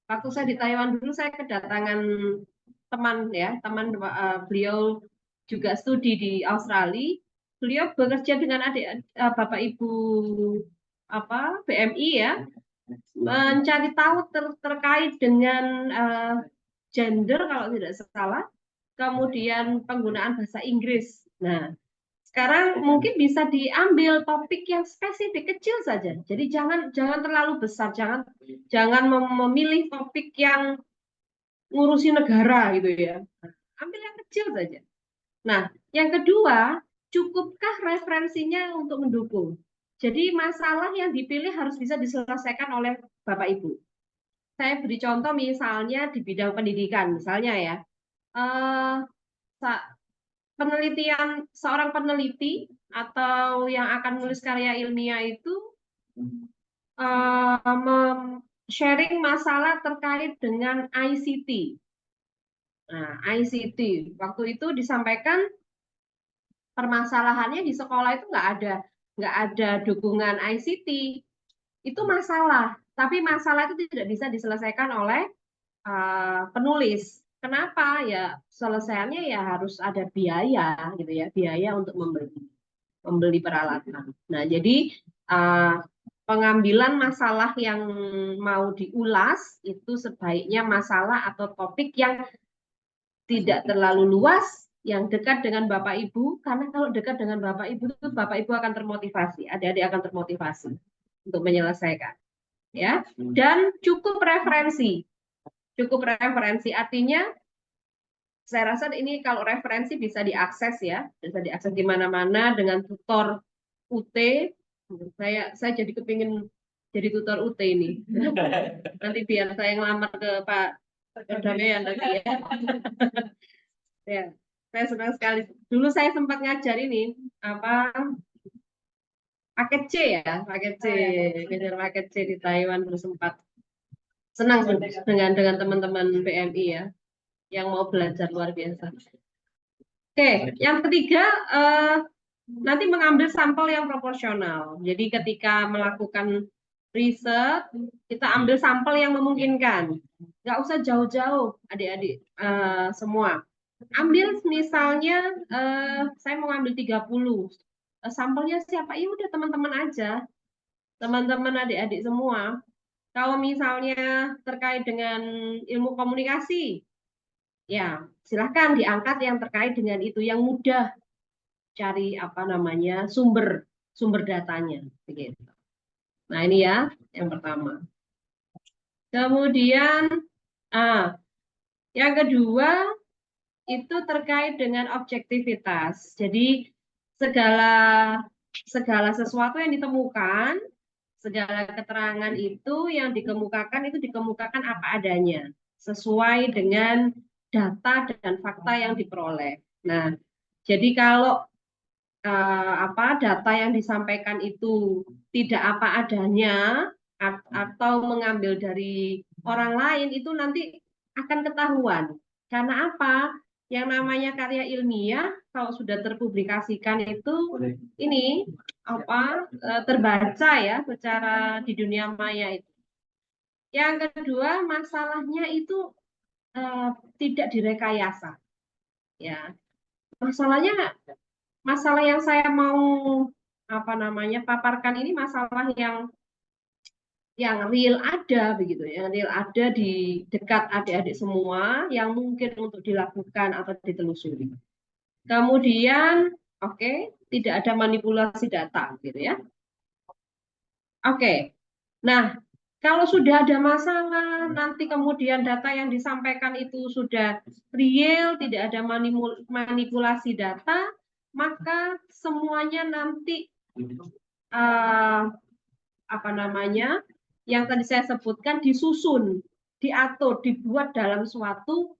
waktu saya di Taiwan dulu saya kedatangan teman ya, teman beliau juga studi di Australia. Beliau bekerja dengan adik Bapak Ibu BMI ya, mencari tahu terkait dengan gender kalau tidak salah, kemudian penggunaan bahasa Inggris. Nah, sekarang mungkin bisa diambil topik yang spesifik kecil saja. Jadi jangan terlalu besar, jangan memilih topik yang ngurusi negara gitu ya. Ambil yang kecil saja. Nah, yang kedua, cukupkah referensinya untuk mendukung? Jadi masalah yang dipilih harus bisa diselesaikan oleh Bapak Ibu. Saya beri contoh misalnya di bidang pendidikan, misalnya ya. Penelitian seorang peneliti atau yang akan menulis karya ilmiah itu sharing masalah terkait dengan ICT. Nah, ICT waktu itu disampaikan permasalahannya di sekolah itu nggak ada dukungan ICT. Itu masalah, tapi masalah itu tidak bisa diselesaikan oleh penulis. Kenapa? Ya selesaiannya ya harus ada biaya gitu ya, biaya untuk membeli peralatan. Nah, jadi pengambilan masalah yang mau diulas itu sebaiknya masalah atau topik yang tidak terlalu luas, yang dekat dengan Bapak Ibu, karena kalau dekat dengan Bapak Ibu itu Bapak Ibu akan termotivasi, adik-adik akan termotivasi untuk menyelesaikan. Ya, dan cukup referensi. Cukup referensi artinya saya rasa ini kalau referensi bisa diakses ya, bisa diakses di mana-mana dengan tutor UT. Saya jadi kepingin jadi tutor UT ini. Nanti biar saya ngelamar ke Pak Perdamaian nanti ya. Ya, saya senang sekali. Dulu saya sempat ngajar ini paket C ya, paket C, ngajar paket C di Taiwan dulu sempat. Senang dengan teman-teman BMI ya, yang mau belajar luar biasa. Oke, yang ketiga nanti mengambil sampel yang proporsional. Jadi ketika melakukan riset, kita ambil sampel yang memungkinkan. Nggak usah jauh-jauh, adik-adik semua. Ambil misalnya, saya mau ambil 30. Sampelnya siapa? Ya udah teman-teman aja. Teman-teman adik-adik semua. Kalau misalnya terkait dengan ilmu komunikasi, ya silahkan diangkat yang terkait dengan itu, yang mudah cari apa namanya sumber datanya begitu. Nah ini ya yang pertama. Kemudian yang kedua itu terkait dengan objektivitas. Jadi segala sesuatu yang ditemukan, segala keterangan itu yang dikemukakan apa adanya, sesuai dengan data dan fakta yang diperoleh. Nah, jadi kalau data yang disampaikan itu tidak apa adanya atau mengambil dari orang lain, itu nanti akan ketahuan. Karena apa? Yang namanya karya ilmiah kalau sudah terpublikasikan itu ini terbaca ya secara di dunia maya itu. Yang kedua, masalahnya itu tidak direkayasa. Ya. Masalah yang saya mau paparkan ini masalah yang real ada begitu ya, real ada di dekat adik-adik semua yang mungkin untuk dilakukan atau ditelusuri. Kemudian tidak ada manipulasi data gitu ya. Nah, kalau sudah ada masalah, nanti kemudian data yang disampaikan itu sudah real, tidak ada manipulasi data, maka semuanya nanti yang tadi saya sebutkan disusun, diatur, dibuat dalam suatu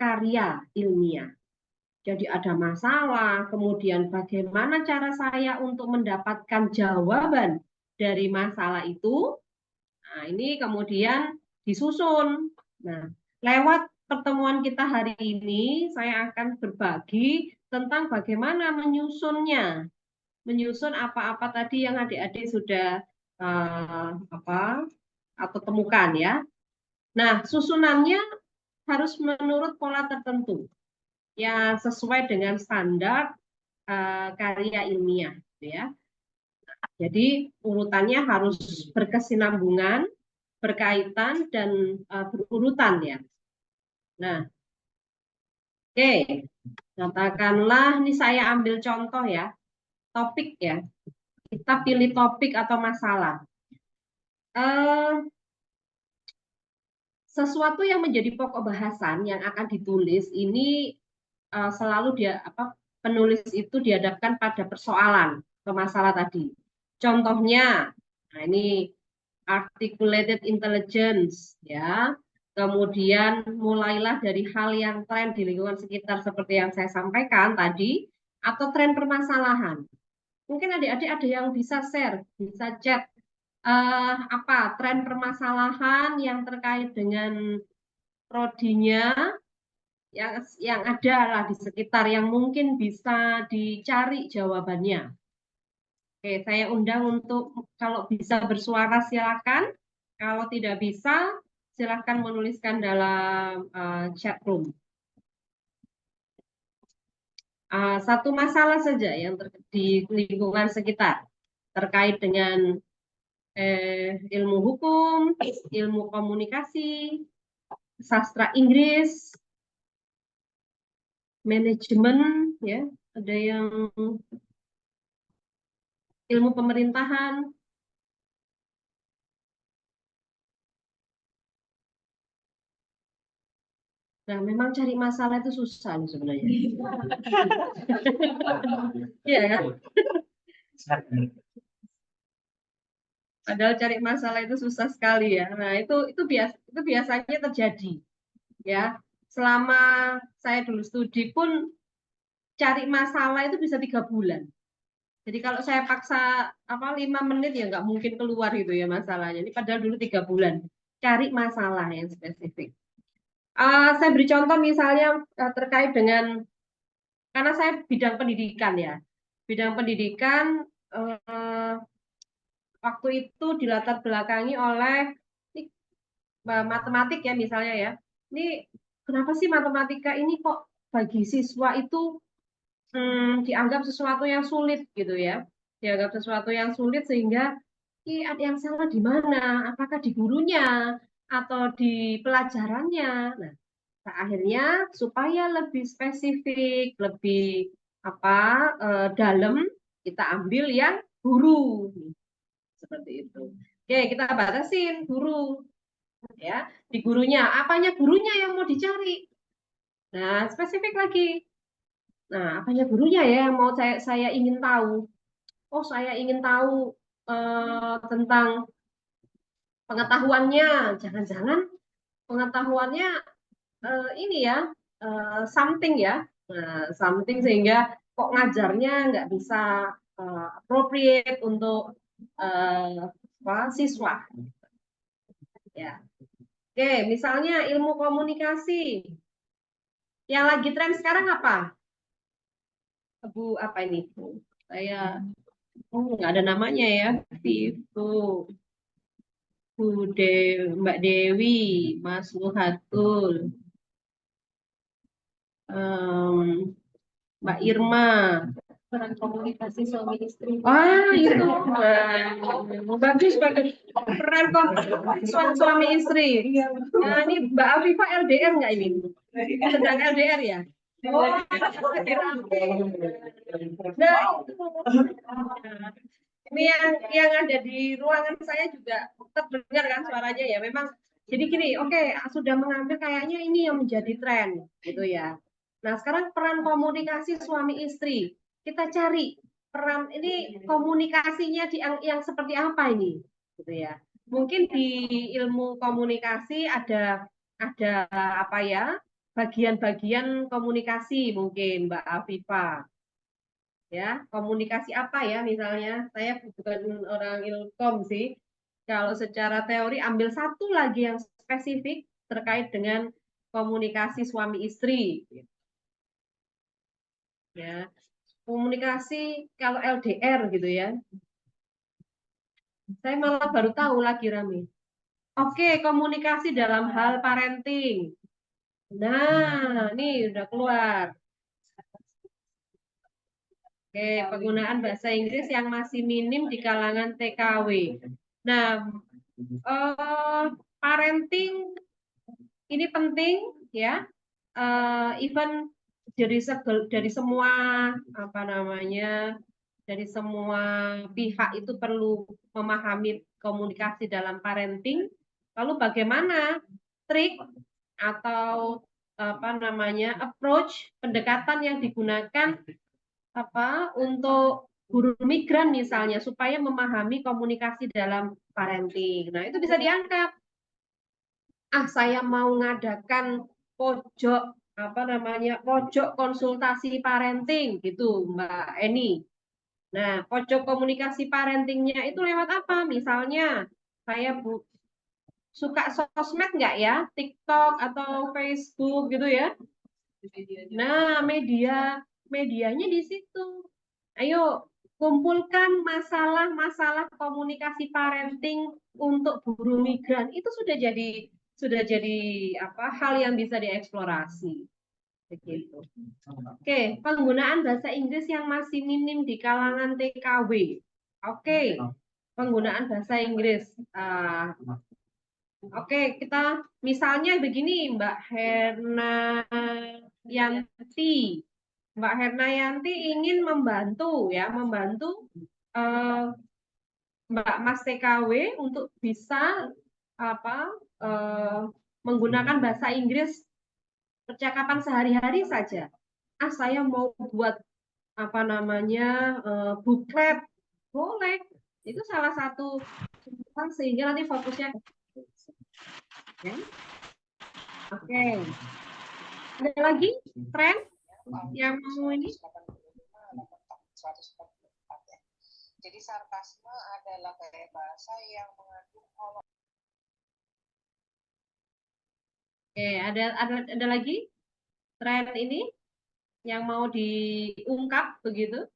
karya ilmiah. Jadi ada masalah, kemudian bagaimana cara saya untuk mendapatkan jawaban dari masalah itu. Nah, ini kemudian disusun. Nah, lewat pertemuan kita hari ini, saya akan berbagi tentang bagaimana menyusunnya. Menyusun apa-apa tadi yang adik-adik sudah atau temukan ya. Nah, susunannya harus menurut pola tertentu yang sesuai dengan standar karya ilmiah, ya. Jadi urutannya harus berkesinambungan, berkaitan dan berurutan ya. Nah, katakanlah ini saya ambil contoh ya, topik ya. Kita pilih topik atau masalah. Sesuatu yang menjadi pokok bahasan yang akan ditulis ini selalu penulis itu dihadapkan pada persoalan atau masalah tadi. Contohnya, nah ini articulated intelligence ya. Kemudian mulailah dari hal yang tren di lingkungan sekitar seperti yang saya sampaikan tadi, atau tren permasalahan. Mungkin adik-adik ada yang bisa share, bisa chat tren permasalahan yang terkait dengan prodinya yang ada lah di sekitar yang mungkin bisa dicari jawabannya. Saya undang untuk kalau bisa bersuara silakan, kalau tidak bisa silakan menuliskan dalam chat room. Satu masalah saja yang di lingkungan sekitar terkait dengan ilmu hukum, ilmu komunikasi, sastra Inggris, manajemen, ya, ada yang ilmu pemerintahan. Nah, memang cari masalah itu susah nih sebenarnya. Iya kan? Padahal cari masalah itu susah sekali ya. Nah, itu biasanya terjadi. Ya, selama saya dulu studi pun cari masalah itu bisa 3 bulan. Jadi kalau saya paksa 5 menit ya nggak mungkin keluar gitu ya masalahnya. Ini padahal dulu 3 bulan cari masalah yang spesifik. Saya beri contoh misalnya terkait dengan, karena saya bidang pendidikan ya. Bidang pendidikan waktu itu dilatar belakangi oleh matematik ya misalnya ya. Ini kenapa sih matematika ini kok bagi siswa itu dianggap sesuatu yang sulit gitu ya. Dianggap sesuatu yang sulit sehingga ada yang salah di mana? Apakah di gurunya atau di pelajarannya? Nah, akhirnya supaya lebih spesifik, lebih dalam, kita ambil yang guru seperti itu. Oke, kita batasin guru ya. Di gurunya, apanya gurunya yang mau dicari? Nah, spesifik lagi. Nah, apanya gurunya ya yang mau saya ingin tahu? Oh, saya ingin tahu tentang pengetahuannya. Jangan-jangan pengetahuannya ini ya something ya. Nah, something sehingga kok ngajarnya nggak bisa appropriate untuk siswa. Ya. Oke, misalnya ilmu komunikasi. Yang lagi tren sekarang apa? Bu, apa ini? Saya nggak ada namanya ya. Itu Mbak Dewi, Mas Luhatul, Mbak Irma. Peran komunikasi suami istri. Wah, itu bagus bagus. Peran suami istri. Nah, ini Mbak Afifah LDR nggak ini? Sedang LDR ya? Oh, nah, ini yang ada di ruangan saya juga terdengar kan suaranya ya. Memang jadi gini, oke, sudah mengambil kayaknya ini yang menjadi tren gitu ya. Nah, sekarang peran komunikasi suami istri. Kita cari peran ini komunikasinya yang seperti apa ini gitu ya. Mungkin di ilmu komunikasi ada apa ya? Bagian-bagian komunikasi mungkin Mbak Afifah. Ya, komunikasi apa ya misalnya? Saya bukan orang ilkom sih. Kalau secara teori ambil satu lagi yang spesifik terkait dengan komunikasi suami istri. Ya, komunikasi kalau LDR gitu ya. Saya malah baru tahu lagi Rami. Oke, komunikasi dalam hal parenting. Nah, ini udah keluar. Oke, penggunaan bahasa Inggris yang masih minim di kalangan TKW. Nah, parenting ini penting ya. Even dari semua dari semua pihak itu perlu memahami komunikasi dalam parenting. Lalu bagaimana trik atau approach pendekatan yang digunakan untuk guru migran misalnya supaya memahami komunikasi dalam parenting. Nah, itu bisa diangkat. Saya mau ngadakan pojok pojok konsultasi parenting gitu, Mbak Eni. Nah, pojok komunikasi parentingnya itu lewat apa? Misalnya, saya suka sosmed nggak ya? TikTok atau Facebook gitu ya? Nah, medianya di situ. Ayo, kumpulkan masalah-masalah komunikasi parenting untuk buruh migran. Itu sudah jadi hal yang bisa dieksplorasi. Begitu. Oke, penggunaan bahasa Inggris yang masih minim di kalangan TKW. Oke, penggunaan bahasa Inggris. Oke, kita misalnya begini, Mbak Yanti. Mbak Yanti ingin membantu Mbak Mas TKW untuk bisa menggunakan bahasa Inggris percakapan sehari-hari saja. Saya mau buat booklet, boleh. Itu salah satu sehingga nanti fokusnya. Ya. Oke. Ada lagi tren yang mau ini? Jadi sarkasme adalah gaya bahasa yang mengandung Oke, ada lagi tren ini yang mau diungkap begitu?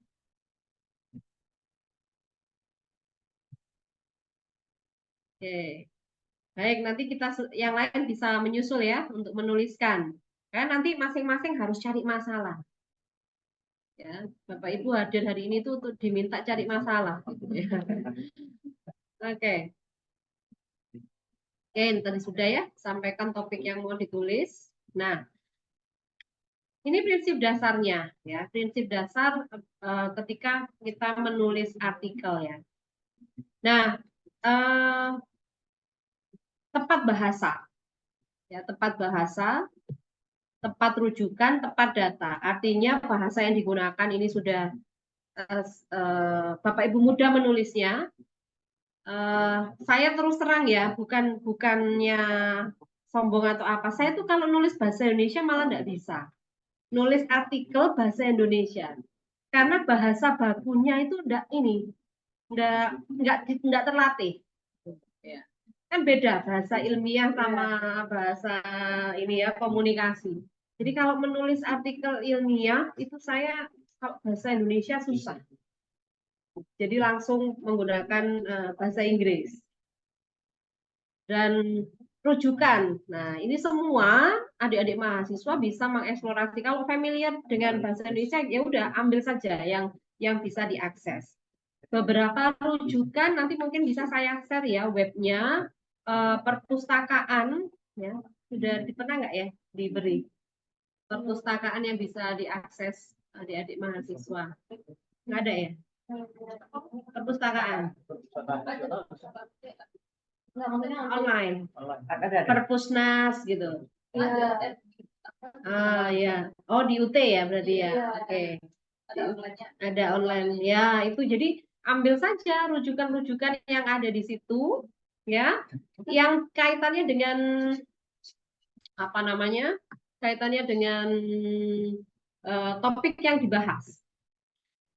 Oke. Baik, nanti kita yang lain bisa menyusul ya untuk menuliskan. Karena nanti masing-masing harus cari masalah. Ya, Bapak Ibu hadir hari ini tuh untuk diminta cari masalah. Gitu ya. Oke. Oke, tadi sudah ya, sampaikan topik yang mau ditulis. Nah, ini prinsip dasarnya ya, prinsip dasar ketika kita menulis artikel ya. Nah, tepat bahasa ya, tepat bahasa, tepat rujukan, tepat data. Artinya bahasa yang digunakan ini sudah Bapak Ibu mudah menulisnya. Saya terus terang ya, bukannya sombong atau apa. Saya tuh kalau nulis bahasa Indonesia malah nggak bisa. Nulis artikel bahasa Indonesia. Karena bahasa bakunya itu nggak terlatih. Ya. Kan beda bahasa ilmiah sama bahasa ini ya komunikasi. Jadi kalau menulis artikel ilmiah itu saya kalau bahasa Indonesia susah. Jadi langsung menggunakan bahasa Inggris. Dan rujukan. Nah, ini semua adik-adik mahasiswa bisa mengeksplorasi. Kalau familiar dengan bahasa Indonesia, ya udah ambil saja yang bisa diakses. Beberapa rujukan nanti mungkin bisa saya share ya webnya perpustakaan ya sudah pernah nggak ya diberi perpustakaan yang bisa diakses adik-adik mahasiswa nggak ada ya perpustakaan online perpusnas gitu ya oh di UT ya berarti ya oke ada online ya itu jadi ambil saja rujukan-rujukan yang ada di situ ya yang kaitannya dengan apa namanya kaitannya dengan topik yang dibahas.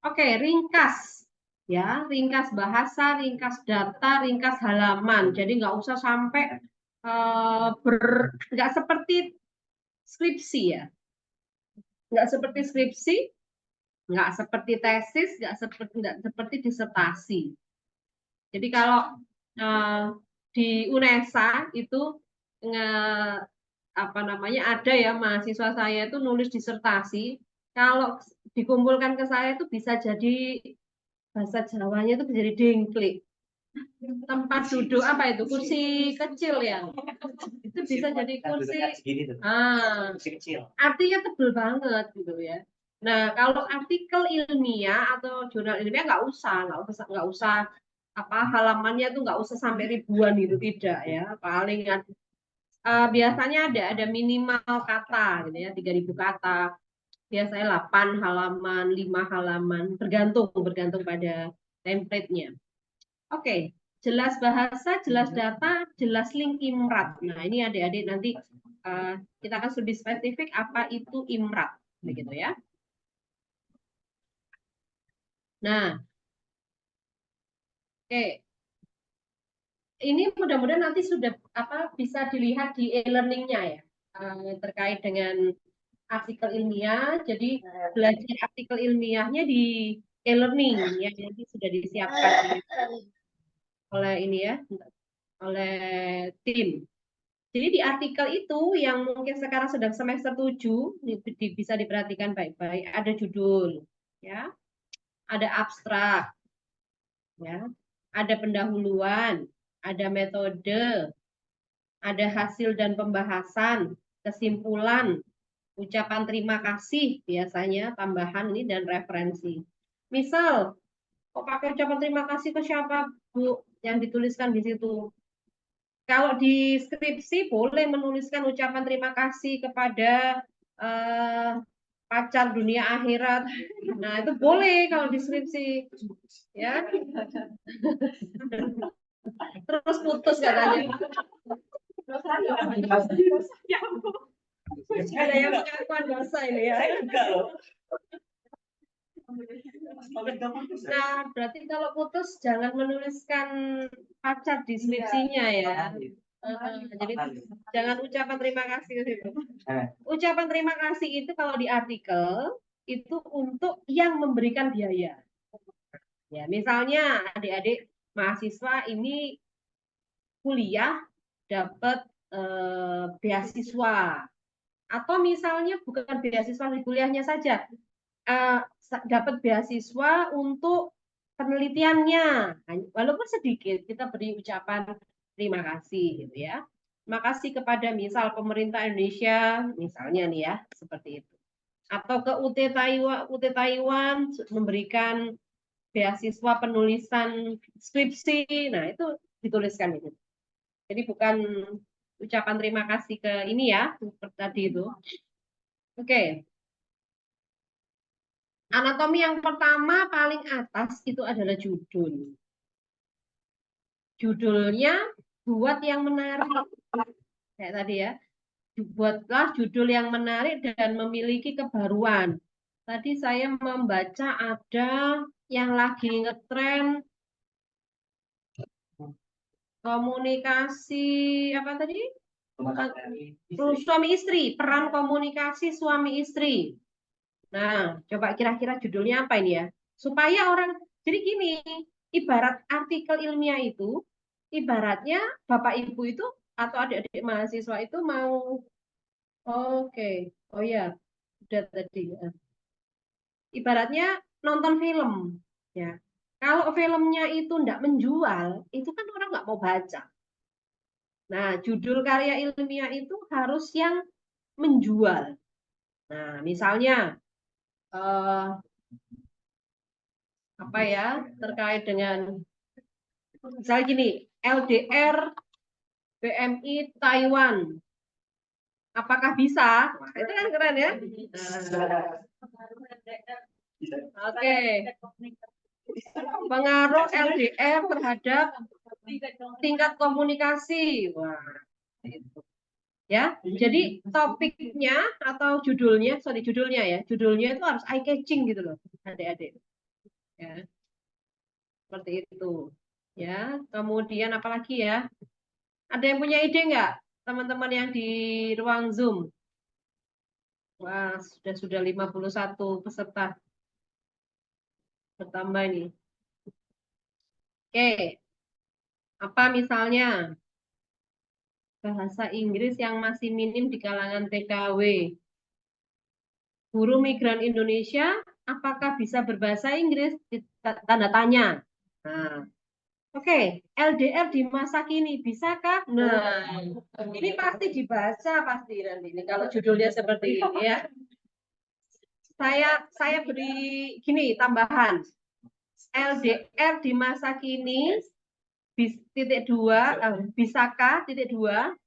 Oke, ringkas ya, ringkas bahasa, ringkas data, ringkas halaman. Jadi nggak usah sampai nggak seperti skripsi ya, nggak seperti skripsi, nggak seperti tesis, nggak seperti disertasi. Jadi kalau di UNESA itu apa namanya ada ya mahasiswa saya itu nulis disertasi kalau dikumpulkan ke saya itu bisa jadi bahasa Jawanya itu jadi dengklik tempat duduk apa itu kursi kecil ya itu bisa jadi kursi artinya tebel banget gitu ya. Nah kalau artikel ilmiah atau jurnal ilmiah nggak usah apa halamannya tuh nggak usah sampai ribuan gitu tidak ya paling biasanya ada minimal kata gitu ya 3.000 kata biasanya 8 halaman 5 halaman bergantung pada template-nya. Oke, jelas bahasa, jelas data, jelas link IMRAT. Nah ini adik-adik nanti kita akan lebih spesifik apa itu IMRAT begitu ya. Nah oke ini mudah-mudahan nanti sudah bisa dilihat di e-learning-nya ya terkait dengan artikel ilmiah. Jadi belajar artikel ilmiahnya di e-learning ya jadi sudah disiapkan oleh ini ya oleh tim. Jadi di artikel itu yang mungkin sekarang sedang semester 7 bisa diperhatikan baik-baik ada judul ya ada abstrak ya ada pendahuluan ada metode, ada hasil dan pembahasan, kesimpulan, ucapan terima kasih biasanya tambahan ini dan referensi. Misal, kok pakai ucapan terima kasih ke siapa, Bu, yang dituliskan di situ. Kalau di skripsi boleh menuliskan ucapan terima kasih kepada pacar dunia akhirat. Nah, itu boleh kalau di skripsi. Ya. Terus putus katanya. Ada yang pengakuan dosa ini ya. Nah, berarti kalau putus jangan menuliskan pacar di skripsinya ya. Jadi jangan ucapan terima kasih ke situ. Ucapan terima kasih itu kalau di artikel itu untuk yang memberikan biaya. Ya, misalnya adik-adik mahasiswa ini kuliah dapat beasiswa, atau misalnya bukan beasiswa di kuliahnya saja, dapat beasiswa untuk penelitiannya, walaupun sedikit kita beri ucapan terima kasih gitu ya. Terima kasih kepada misal pemerintah Indonesia misalnya nih ya, seperti itu. Atau ke UT Taiwan memberikan beasiswa penulisan skripsi, nah itu dituliskan itu. Jadi bukan ucapan terima kasih ke ini ya, seperti tadi itu. Oke. Anatomi yang pertama paling atas itu adalah judul. Judulnya buat yang menarik. Kayak tadi ya. Buatlah judul yang menarik dan memiliki kebaruan. Tadi saya membaca ada yang lagi ngetren komunikasi apa tadi? Suami istri, peran komunikasi suami istri. Nah, coba kira-kira judulnya apa ini ya? Supaya orang, jadi gini, ibarat artikel ilmiah itu, ibaratnya Bapak Ibu itu atau adik-adik mahasiswa itu mau, oke, oh ya, udah tadi. Ibaratnya nonton film, ya. Kalau filmnya itu enggak menjual, itu kan orang nggak mau baca. Nah, judul karya ilmiah itu harus yang menjual. Nah, misalnya apa ya terkait dengan misalnya gini, LDR BMI Taiwan, apakah bisa? Itu kan keren ya. Oke. Pengaruh LDR terhadap tingkat komunikasi. Wah, itu. Ya, jadi topiknya atau judulnya ya, judulnya itu harus eye catching gitu loh, adik-adik. Ya, seperti itu. Ya, kemudian apalagi ya? Ada yang punya ide nggak, teman-teman yang di ruang Zoom? Wah, sudah 51 peserta bertambah ini. Oke, apa misalnya bahasa Inggris yang masih minim di kalangan TKW? Buruh migran Indonesia, apakah bisa berbahasa Inggris? Tanda tanya. Nah, oke, LDR di masa kini bisakah? Nah, ini pasti dibaca pasti nanti ini kalau judulnya seperti ini ya. Saya beri gini tambahan. LDR di masa kini bisakah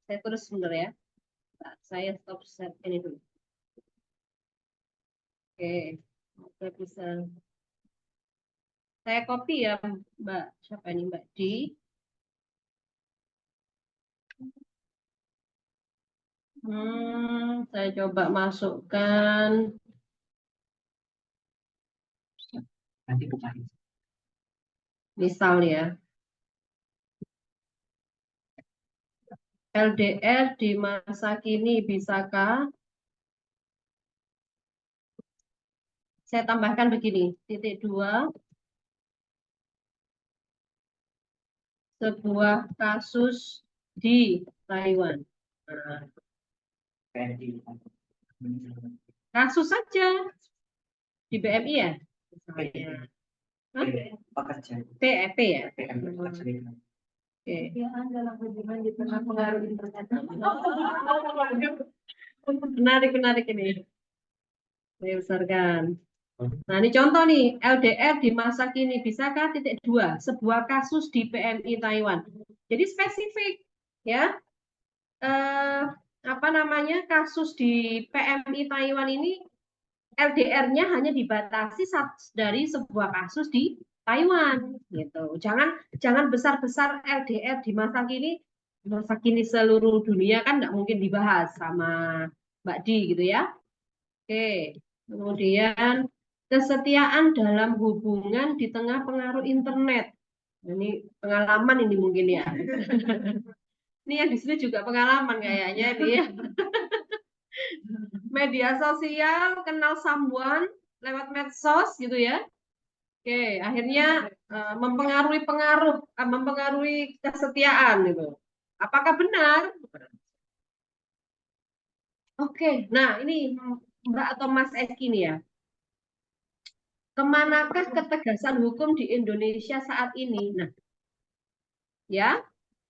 saya terus sebentar ya. Saya stop share ini dulu. Oke, saya bisa. Saya copy ya, Mbak. Siapa ini, Mbak Di? Saya coba masukkan. Nanti buka. Misal ya. LDR di masa kini bisakah? Saya tambahkan begini, titik 2. Sebuah kasus di Taiwan. Nah, kasus saja di BMI ya? Misalnya. PEP ya? Oke. Menarik ini. Saya besarkan. Nah, ini contoh nih, LDR di masa kini bisakah titik 2, sebuah kasus di PMI Taiwan. Jadi spesifik ya. Apa namanya? Kasus di PMI Taiwan ini LDR-nya hanya dibatasi dari sebuah kasus di Taiwan gitu. Jangan besar-besar LDR di masa kini seluruh dunia kan nggak mungkin dibahas sama Mbak Di gitu ya. Oke. Kemudian kesetiaan dalam hubungan di tengah pengaruh internet. Ini pengalaman ini mungkin ya. Ini yang di sini juga pengalaman kayaknya ini ya. Media sosial, kenal someone lewat medsos gitu ya. Oke, akhirnya mempengaruhi kesetiaan gitu. Apakah benar? Oke, nah ini Mbak atau Mas Eki nih ya. Kemanakah ketegasan hukum di Indonesia saat ini? Nah, ya,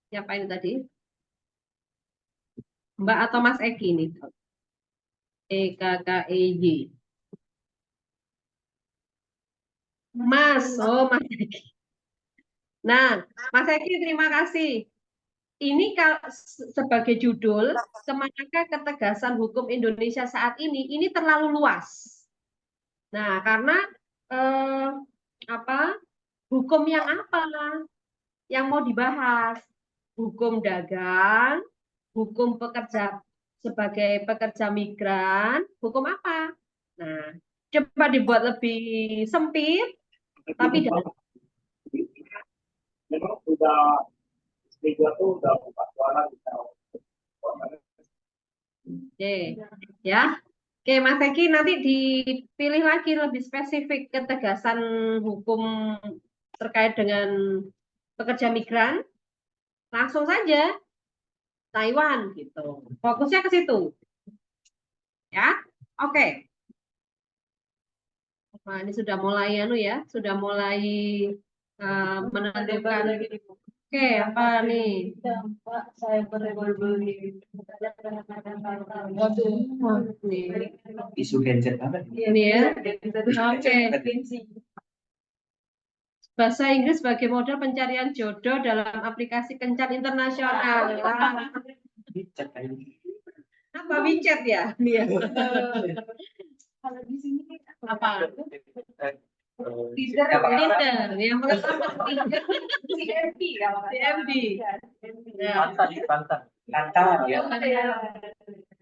siapa ini tadi? Mbak atau Mas Eki nih? EKKEY. Mas, oh Mas Eki. Nah, Mas Eki terima kasih. Ini sebagai judul, kemanakah ketegasan hukum Indonesia saat ini terlalu luas. Nah, karena hukum yang apa yang mau dibahas? Hukum dagang, hukum pekerja sebagai pekerja migran, hukum apa? Nah, coba dibuat lebih sempit, tapi dalam. Memang udah Liga tuh udah buka suara gitu. Oke, ya. Oke, Mas Eki nanti dipilih lagi lebih spesifik ketegasan hukum terkait dengan pekerja migran. Langsung saja Taiwan gitu. Fokusnya ke situ. Ya. Oke. Nah, ini sudah mulai sudah mulai menentukan. Oke, apa nih? Saya beli Isu gadget apa? Ini ya. Oke. Bahasa Inggris sebagai modal pencarian jodoh dalam aplikasi kencan internasional. Apa WeChat ya? kalau di sini Apa? Tinder, Tinder. Yang pertama Tinder. CMB kalau nggak salah. CMB. Ya. Kantor ya.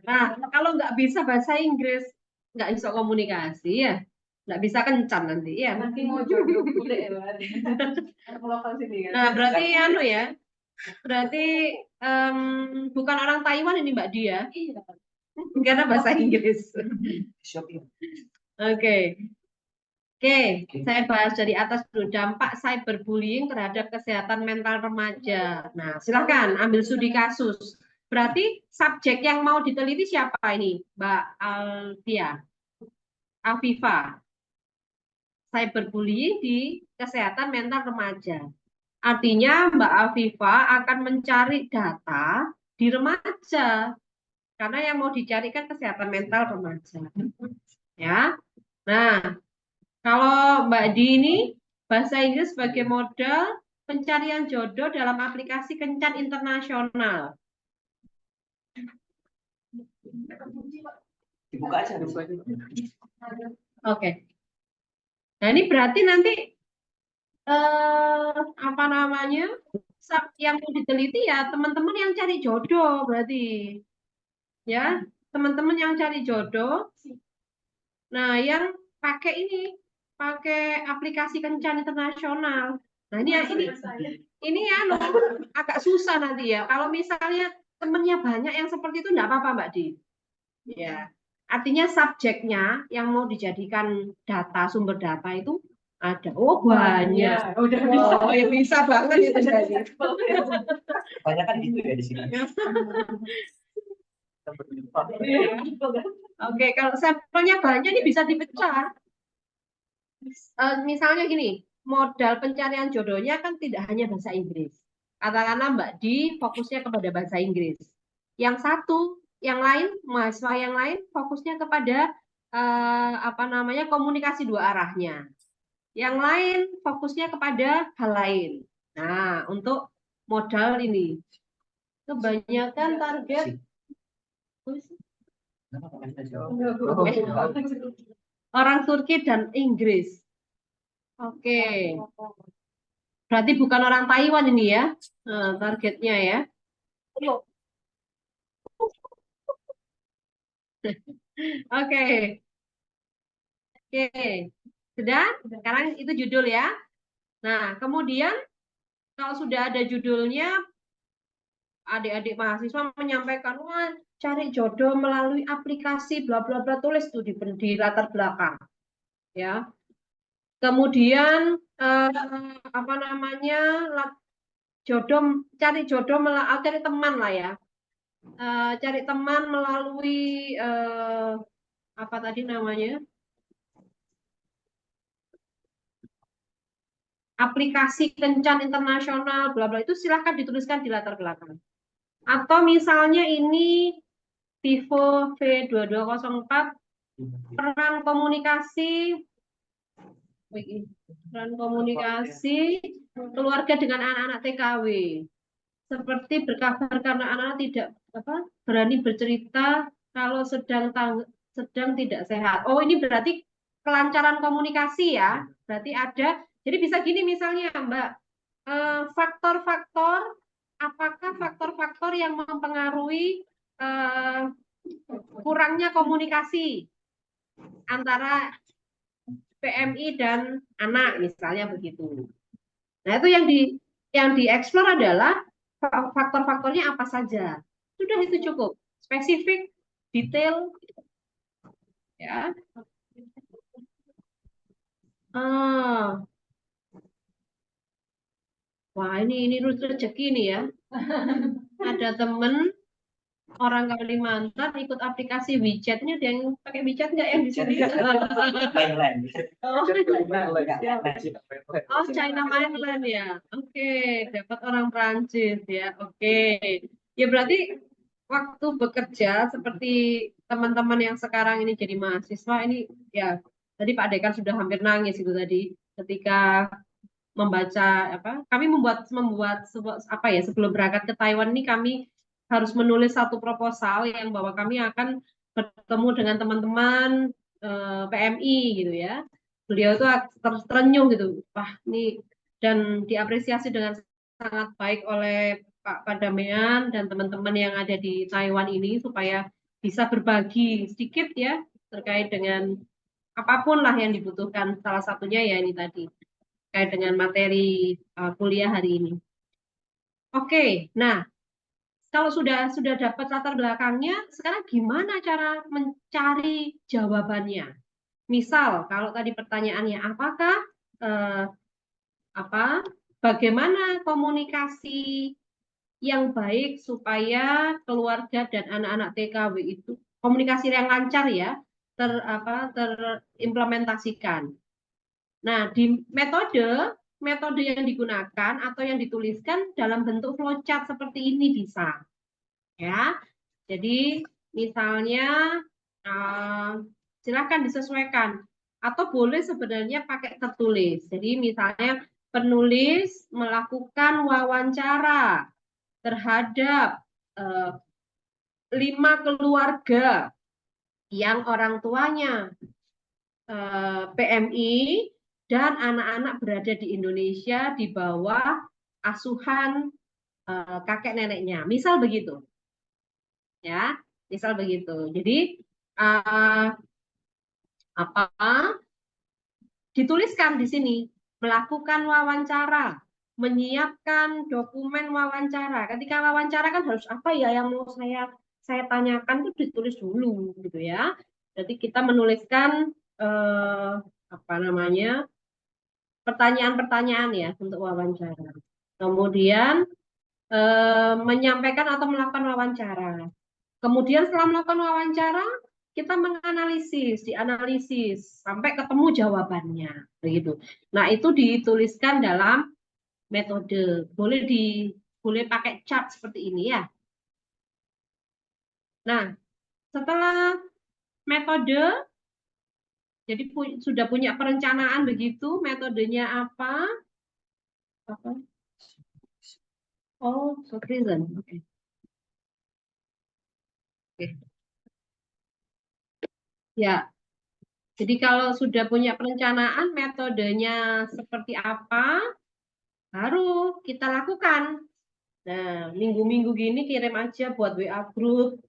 Nah, kalau nggak bisa bahasa Inggris, nggak bisa komunikasi ya, nggak bisa kencan nanti ya. Nanti mau jodoh boleh ya, Mbak. Anak lokal sini kan. Nah, berarti berarti bukan orang Taiwan ini Mbak Dia, Iya. karena bahasa Inggris. Shopping. Oke. Oke, saya bahas dari atas dulu, dampak cyberbullying terhadap kesehatan mental remaja. Nah, silakan ambil studi kasus. Berarti subjek yang mau diteliti siapa ini, Mbak Alfia? Afifa. Cyberbullying di kesehatan mental remaja. Artinya Mbak Afifa akan mencari data di remaja. Karena yang mau dicarikan kesehatan mental remaja. Ya. Nah, kalau Mbak Di ini bahasa Inggris sebagai modal pencarian jodoh dalam aplikasi kencan internasional. Dibuka aja. Oke. Nah, ini berarti nanti yang mau diteliti ya teman-teman yang cari jodoh berarti. Ya, teman-teman yang cari jodoh. Nah, yang pakai aplikasi kencan internasional. Nah, ini agak susah nanti ya. Kalau misalnya temennya banyak yang seperti itu enggak apa-apa Mbak Di. Ya. Artinya subjeknya yang mau dijadikan sumber data itu ada. Oh, banyak. Udah bisa. Oh, ya bisa banget itu jadi. Banyak kan gitu ya di sini. Oke, kalau sampelnya banyak ini bisa dipecah. Misalnya gini, modal pencarian jodohnya kan tidak hanya bahasa Inggris. Katakanlah Mbak Di fokusnya kepada bahasa Inggris. Yang satu, mahasiswa yang lain fokusnya kepada komunikasi dua arahnya. Yang lain fokusnya kepada hal lain. Nah, untuk modal ini kebanyakan target orang Turki dan Inggris. Oke. Berarti bukan orang Taiwan ini ya, targetnya ya. Oke. Sudah? Sekarang itu judul ya. Nah, kemudian kalau sudah ada judulnya, adik-adik mahasiswa menyampaikan, wah, cari jodoh melalui aplikasi bla bla bla, tulis tuh di latar belakang. Ya. Kemudian cari jodoh, cari teman lah ya. Cari teman melalui apa tadi namanya? Aplikasi kencan internasional, bla bla, itu silahkan dituliskan di latar belakang. Atau misalnya ini Vivo V2204, peran komunikasi keluarga dengan anak-anak TKW. Seperti berkabar karena anak-anak tidak berani bercerita kalau sedang tidak sehat. Oh, ini berarti kelancaran komunikasi ya. Berarti ada. Jadi bisa gini misalnya, Mbak. Faktor-faktor, apakah faktor-faktor yang mempengaruhi kurangnya komunikasi antara PMI dan anak, misalnya begitu. Nah, itu yang dieksplor adalah faktor-faktornya apa saja. Sudah, itu cukup. Spesifik, detail, ya. Wah, ini rezeki nih ya. Ada temen orang Kalimantan ikut aplikasi WeChat. Ini ada yang pakai WeChat nggak yang di sini? Oh, China Mainland ya. Oke, dapat orang Prancis ya. Oke. Ya berarti waktu bekerja seperti teman-teman yang sekarang ini jadi mahasiswa ini ya, tadi Pak Dekan sudah hampir nangis itu tadi ketika membaca kami membuat apa ya, sebelum berangkat ke Taiwan ini kami harus menulis satu proposal yang bahwa kami akan bertemu dengan teman-teman PMI gitu ya. Beliau itu terenyuh gitu, wah ini, dan diapresiasi dengan sangat baik oleh Pak Padamean dan teman-teman yang ada di Taiwan ini supaya bisa berbagi sedikit ya terkait dengan apapun lah yang dibutuhkan. Salah satunya ya ini tadi terkait dengan materi kuliah hari ini. Oke, nah kalau sudah dapat latar belakangnya, sekarang gimana cara mencari jawabannya? Misal kalau tadi pertanyaannya bagaimana komunikasi yang baik supaya keluarga dan anak-anak TKW itu komunikasi yang lancar ya terimplementasikan. Nah, di metode yang digunakan atau yang dituliskan dalam bentuk flowchart seperti ini bisa. Ya. Jadi, misalnya silakan disesuaikan atau boleh sebenarnya pakai tertulis. Jadi, misalnya penulis melakukan wawancara terhadap 5 keluarga yang orang tuanya PMI dan anak-anak berada di Indonesia di bawah asuhan kakek neneknya, misal begitu, ya, misal begitu. Jadi dituliskan di sini melakukan wawancara, menyiapkan dokumen wawancara. Ketika wawancara kan harus apa ya yang mau saya tanyakan itu ditulis dulu gitu ya. Jadi kita menuliskan pertanyaan-pertanyaan ya untuk wawancara. Kemudian menyampaikan atau melakukan wawancara. Kemudian setelah melakukan wawancara, kita dianalisis sampai ketemu jawabannya, begitu. Nah, itu dituliskan dalam metode. Boleh pakai chart seperti ini ya. Nah, setelah metode, jadi sudah punya perencanaan begitu, metodenya apa? Oh, reason. Oke. Ya. Jadi kalau sudah punya perencanaan metodenya seperti apa, baru kita lakukan. Nah, minggu-minggu gini kirim aja buat WA group.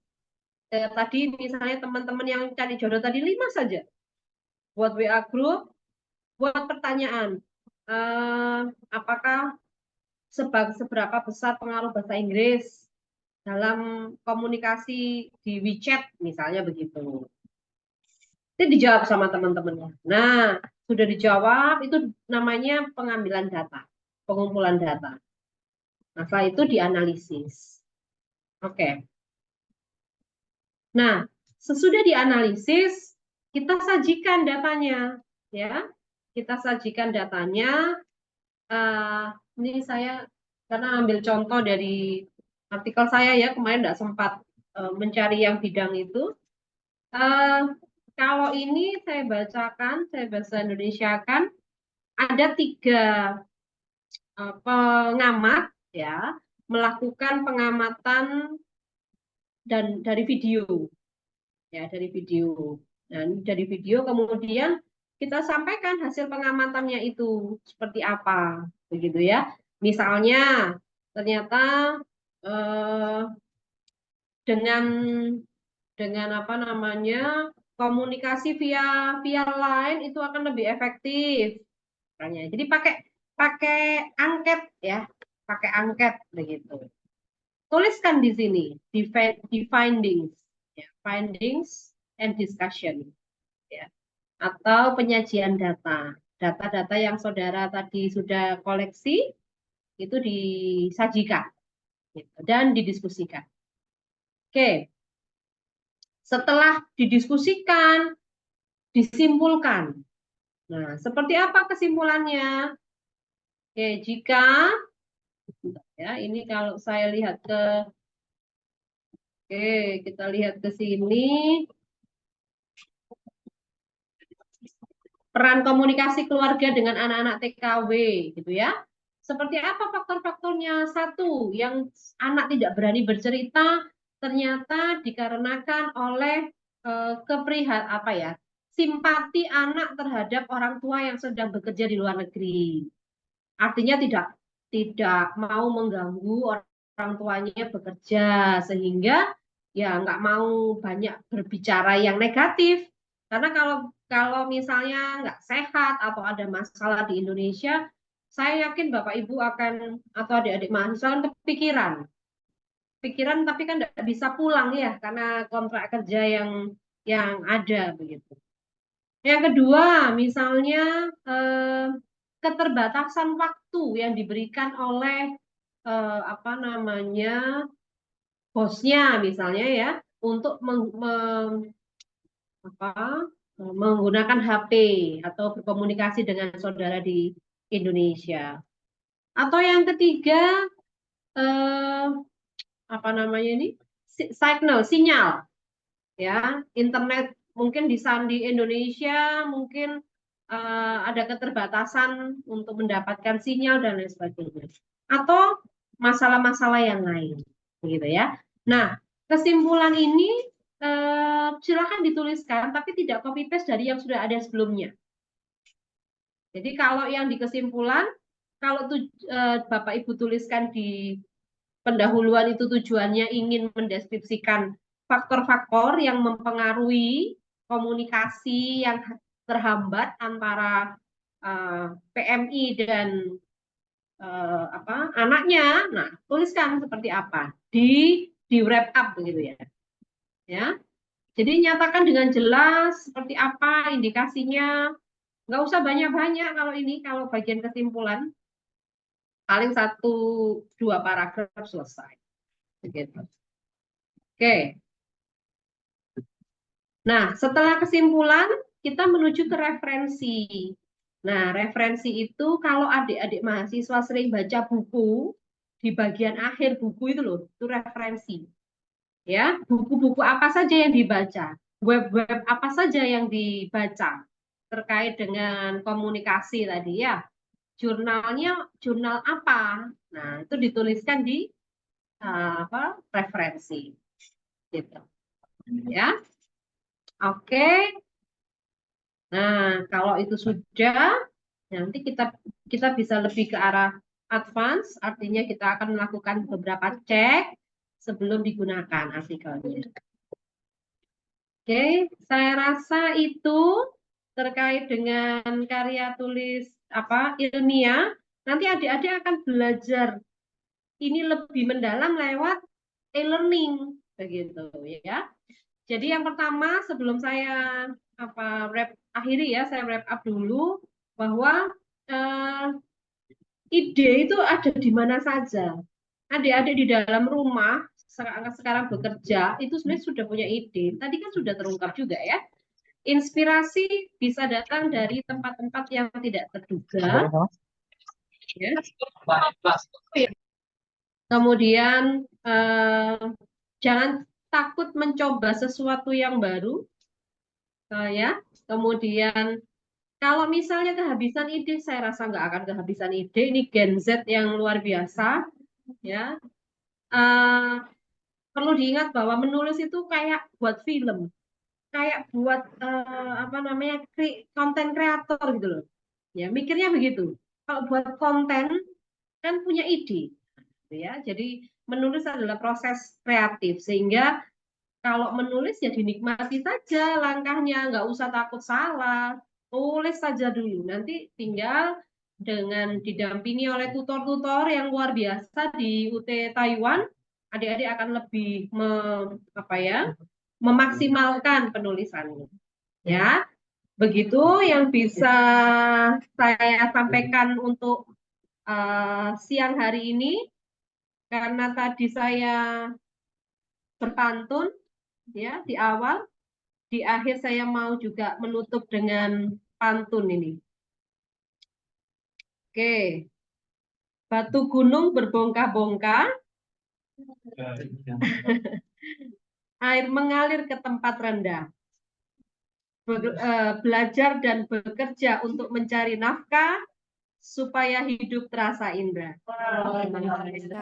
Tadi misalnya teman-teman yang cari jodoh tadi 5 saja. Buat WA group, buat pertanyaan. Apakah seberapa besar pengaruh bahasa Inggris dalam komunikasi di WeChat misalnya begitu. Itu dijawab sama teman-temannya. Nah, sudah dijawab, itu namanya pengambilan data, pengumpulan data. Nah, setelah itu dianalisis. Oke. Nah, sesudah dianalisis, kita sajikan datanya, ya. Kita sajikan datanya. Ini saya karena ambil contoh dari artikel saya ya, kemarin tidak sempat mencari yang bidang itu. Kalau ini saya bacakan, saya bahasa Indonesiakan, ada 3 pengamat ya melakukan pengamatan dan dari video ya, dari video. Dan dari video kemudian kita sampaikan hasil pengamatannya itu seperti apa, begitu ya. Misalnya ternyata dengan apa namanya komunikasi via line itu akan lebih efektif. Jadi pakai angket ya, pakai angket begitu. Tuliskan di sini di findings, ya, findings and discussion, ya, atau penyajian data yang saudara tadi sudah koleksi itu disajikan gitu, dan didiskusikan. Oke, setelah didiskusikan, disimpulkan. Nah, seperti apa kesimpulannya? Oke, jika ya ini kalau saya lihat kita lihat ke sini. Peran komunikasi keluarga dengan anak-anak TKW gitu ya. Seperti apa faktor-faktornya? 1, yang anak tidak berani bercerita ternyata dikarenakan oleh simpati anak terhadap orang tua yang sedang bekerja di luar negeri. Artinya tidak mau mengganggu orang tuanya bekerja, sehingga ya nggak mau banyak berbicara yang negatif. Karena kalau misalnya nggak sehat atau ada masalah di Indonesia, saya yakin Bapak Ibu atau adik-adik mahasiswa akan pikiran, tapi kan nggak bisa pulang ya karena kontrak kerja yang ada begitu. Yang kedua, misalnya keterbatasan waktu yang diberikan oleh bosnya misalnya ya untuk menggunakan HP atau berkomunikasi dengan saudara di Indonesia. Atau yang ketiga sinyal ya, internet mungkin di Indonesia mungkin ada keterbatasan untuk mendapatkan sinyal dan lain sebagainya, atau masalah-masalah yang lain begitu ya. Nah, kesimpulan ini silakan dituliskan tapi tidak copy paste dari yang sudah ada sebelumnya. Jadi kalau yang di kesimpulan, kalau Bapak Ibu tuliskan di pendahuluan itu tujuannya ingin mendeskripsikan faktor-faktor yang mempengaruhi komunikasi yang terhambat antara PMI dan anaknya. Nah, tuliskan seperti apa di wrap up begitu ya. Ya. Jadi nyatakan dengan jelas seperti apa indikasinya. Nggak usah banyak-banyak kalau bagian kesimpulan. Paling 1-2 paragraf selesai. Begitu. Oke. Nah, setelah kesimpulan, kita menuju ke referensi. Nah, referensi itu kalau adik-adik mahasiswa sering baca buku, di bagian akhir buku itu loh, itu referensi. Ya, buku-buku apa saja yang dibaca, web-web apa saja yang dibaca terkait dengan komunikasi tadi ya. Jurnalnya jurnal apa? Nah, itu dituliskan di referensi. Gitu. Ya. Oke. Nah, kalau itu sudah, nanti kita bisa lebih ke arah advance, artinya kita akan melakukan beberapa cek sebelum digunakan artikelnya. Oke, saya rasa itu terkait dengan karya tulis ilmiah. Nanti adik-adik akan belajar ini lebih mendalam lewat e-learning begitu ya. Jadi yang pertama sebelum saya saya wrap up dulu bahwa ide itu ada di mana saja. adik-adik di dalam rumah sekarang bekerja itu sebenarnya sudah punya ide. Tadi kan sudah terungkap juga ya. Inspirasi bisa datang dari tempat-tempat yang tidak terduga, ya. Kemudian jangan takut mencoba sesuatu yang baru, ya. Kemudian kalau misalnya kehabisan ide, saya rasa nggak akan kehabisan ide. Ini Gen Z yang luar biasa, ya. Perlu diingat bahwa menulis itu kayak buat film, kayak buat apa namanya konten kreator gitu loh. Ya, mikirnya begitu. Kalau buat konten kan punya ide, gitu ya. Jadi menulis adalah proses kreatif sehingga kalau menulis ya dinikmati saja langkahnya, nggak usah takut salah. Tulis saja dulu, nanti tinggal dengan didampingi oleh tutor-tutor yang luar biasa di UT Taiwan, adik-adik akan lebih memaksimalkan penulisannya. Ya, begitu yang bisa saya sampaikan untuk siang hari ini. Karena tadi saya berpantun ya di awal, di akhir saya mau juga menutup dengan pantun ini. Oke. Batu gunung berbongkah-bongkah, air mengalir ke tempat rendah. Belajar dan bekerja untuk mencari nafkah supaya hidup terasa indah.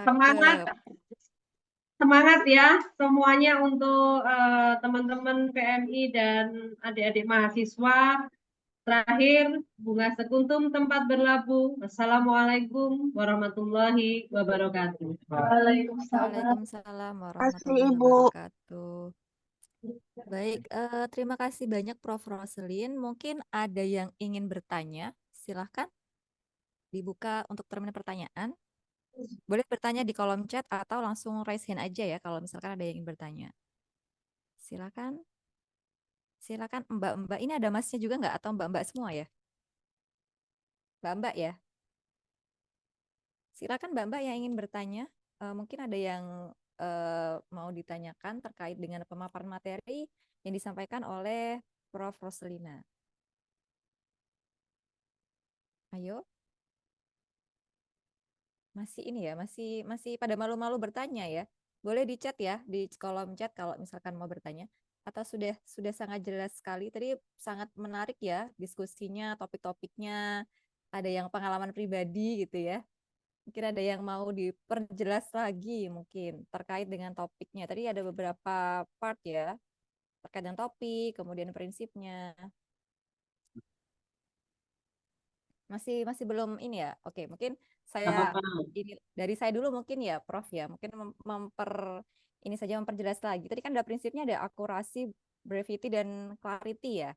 Semangat, semangat ya semuanya untuk teman-teman PMI dan adik-adik mahasiswa. Terakhir, bunga sekuntum tempat berlabuh. Wassalamualaikum warahmatullahi wabarakatuh. Waalaikumsalam warahmatullahi wabarakatuh. Baik, terima kasih banyak Prof. Roselin. Mungkin ada yang ingin bertanya, silahkan dibuka untuk termin pertanyaan. Boleh bertanya di kolom chat atau langsung raise hand aja ya kalau misalkan ada yang ingin bertanya. Silakan. Silakan Mbak-mbak. Ini ada masnya juga nggak atau Mbak-mbak semua ya? Mbak-mbak ya. Silakan Mbak-mbak yang ingin bertanya. Mungkin ada yang mau ditanyakan terkait dengan pemaparan materi yang disampaikan oleh Prof. Roselina. Ayo. Masih ini ya, masih pada malu-malu bertanya ya. Boleh di chat ya, di kolom chat kalau misalkan mau bertanya. Atau sudah sangat jelas sekali. Tadi sangat menarik ya diskusinya, topik-topiknya. Ada yang pengalaman pribadi gitu ya. Mungkin ada yang mau diperjelas lagi mungkin terkait dengan topiknya. Tadi ada beberapa part ya terkait dengan topik, kemudian prinsipnya. Masih belum ini ya. Oke, mungkin saya ini dari saya dulu mungkin ya, Prof ya. Mungkin ini saja memperjelas lagi. Tadi kan ada prinsipnya ada akurasi, brevity dan clarity ya.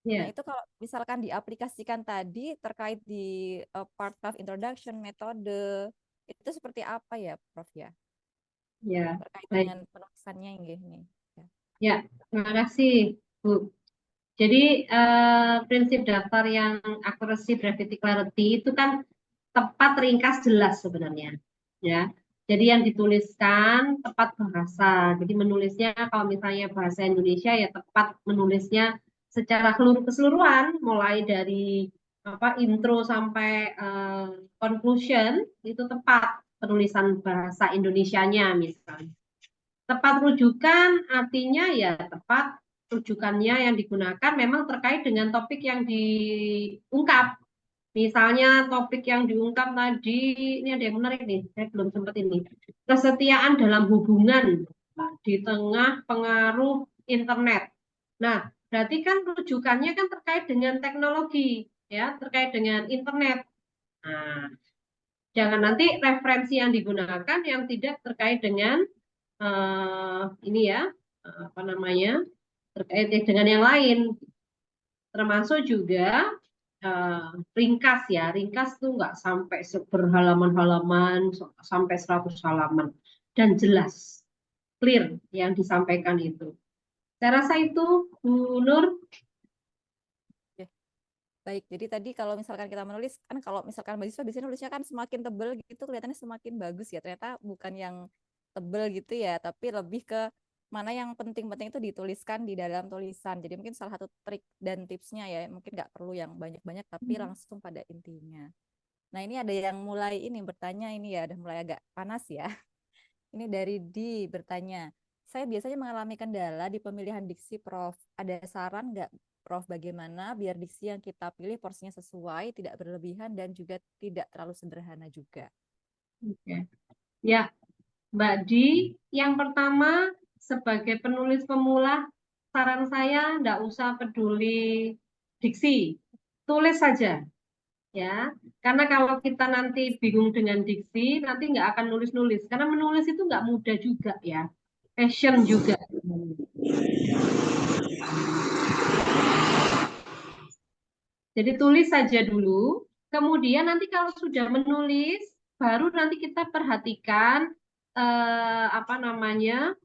Nah, itu kalau misalkan diaplikasikan tadi terkait di paragraph introduction, metode, itu seperti apa ya, Prof ya? Ya, terkait baik. dengan penulisannya ini. Ya, terima kasih, Bu. Jadi prinsip dasar yang accuracy, brevity, clarity itu kan tepat, ringkas, jelas sebenarnya. Ya, jadi yang dituliskan tepat bahasa. Jadi menulisnya kalau misalnya bahasa Indonesia ya tepat menulisnya secara keseluruhan, mulai dari intro sampai conclusion itu tepat penulisan bahasa Indonesianya misalnya. Tepat rujukan artinya ya tepat rujukannya yang digunakan memang terkait dengan topik yang diungkap. Misalnya topik yang diungkap tadi, ini ada yang menarik nih, saya belum sempat ini. Kesetiaan dalam hubungan di tengah pengaruh internet. Nah, berarti kan rujukannya kan terkait dengan teknologi, ya, terkait dengan internet. Nah, jangan nanti referensi yang digunakan yang tidak terkait dengan ini ya, terkait dengan yang lain. Termasuk juga ringkas ya, ringkas tuh nggak sampai berhalaman-halaman, sampai 100 halaman, dan jelas, clear yang disampaikan itu. Saya rasa itu, Bu Nur. Baik, jadi tadi kalau misalkan kita menulis, kan kalau misalkan mahasiswa biasanya nulisnya kan semakin tebel gitu, kelihatannya semakin bagus ya. Ternyata bukan yang tebel gitu ya, tapi lebih ke mana yang penting-penting itu dituliskan di dalam tulisan. Jadi mungkin salah satu trik dan tipsnya ya, mungkin nggak perlu yang banyak-banyak, tapi langsung pada intinya. Nah, ini ada yang mulai ini bertanya ini ya, udah mulai agak panas ya. Ini dari Di bertanya, saya biasanya mengalami kendala di pemilihan diksi, Prof. Ada saran nggak, Prof, bagaimana biar diksi yang kita pilih porsinya sesuai, tidak berlebihan, dan juga tidak terlalu sederhana juga? Oke. Ya, Mbak Di, yang pertama sebagai penulis pemula, saran saya nggak usah peduli diksi, tulis saja ya. Karena kalau kita nanti bingung dengan diksi, nanti nggak akan nulis-nulis. Karena menulis itu nggak mudah juga ya, passion juga. Jadi tulis saja dulu, kemudian nanti kalau sudah menulis, baru nanti kita perhatikan apa namanya,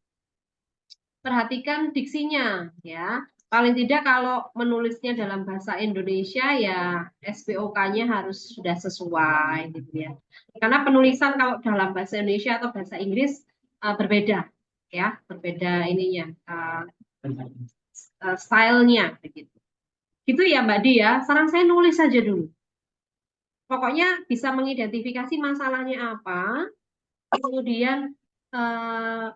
perhatikan diksinya ya. Paling tidak kalau menulisnya dalam bahasa Indonesia ya SPOK-nya harus sudah sesuai gitu ya. Karena penulisan kalau dalam bahasa Indonesia atau bahasa Inggris berbeda ya, berbeda ininya stylenya begitu. Gitu ya Mbak Di ya. Saran saya nulis saja dulu. Pokoknya bisa mengidentifikasi masalahnya apa, kemudian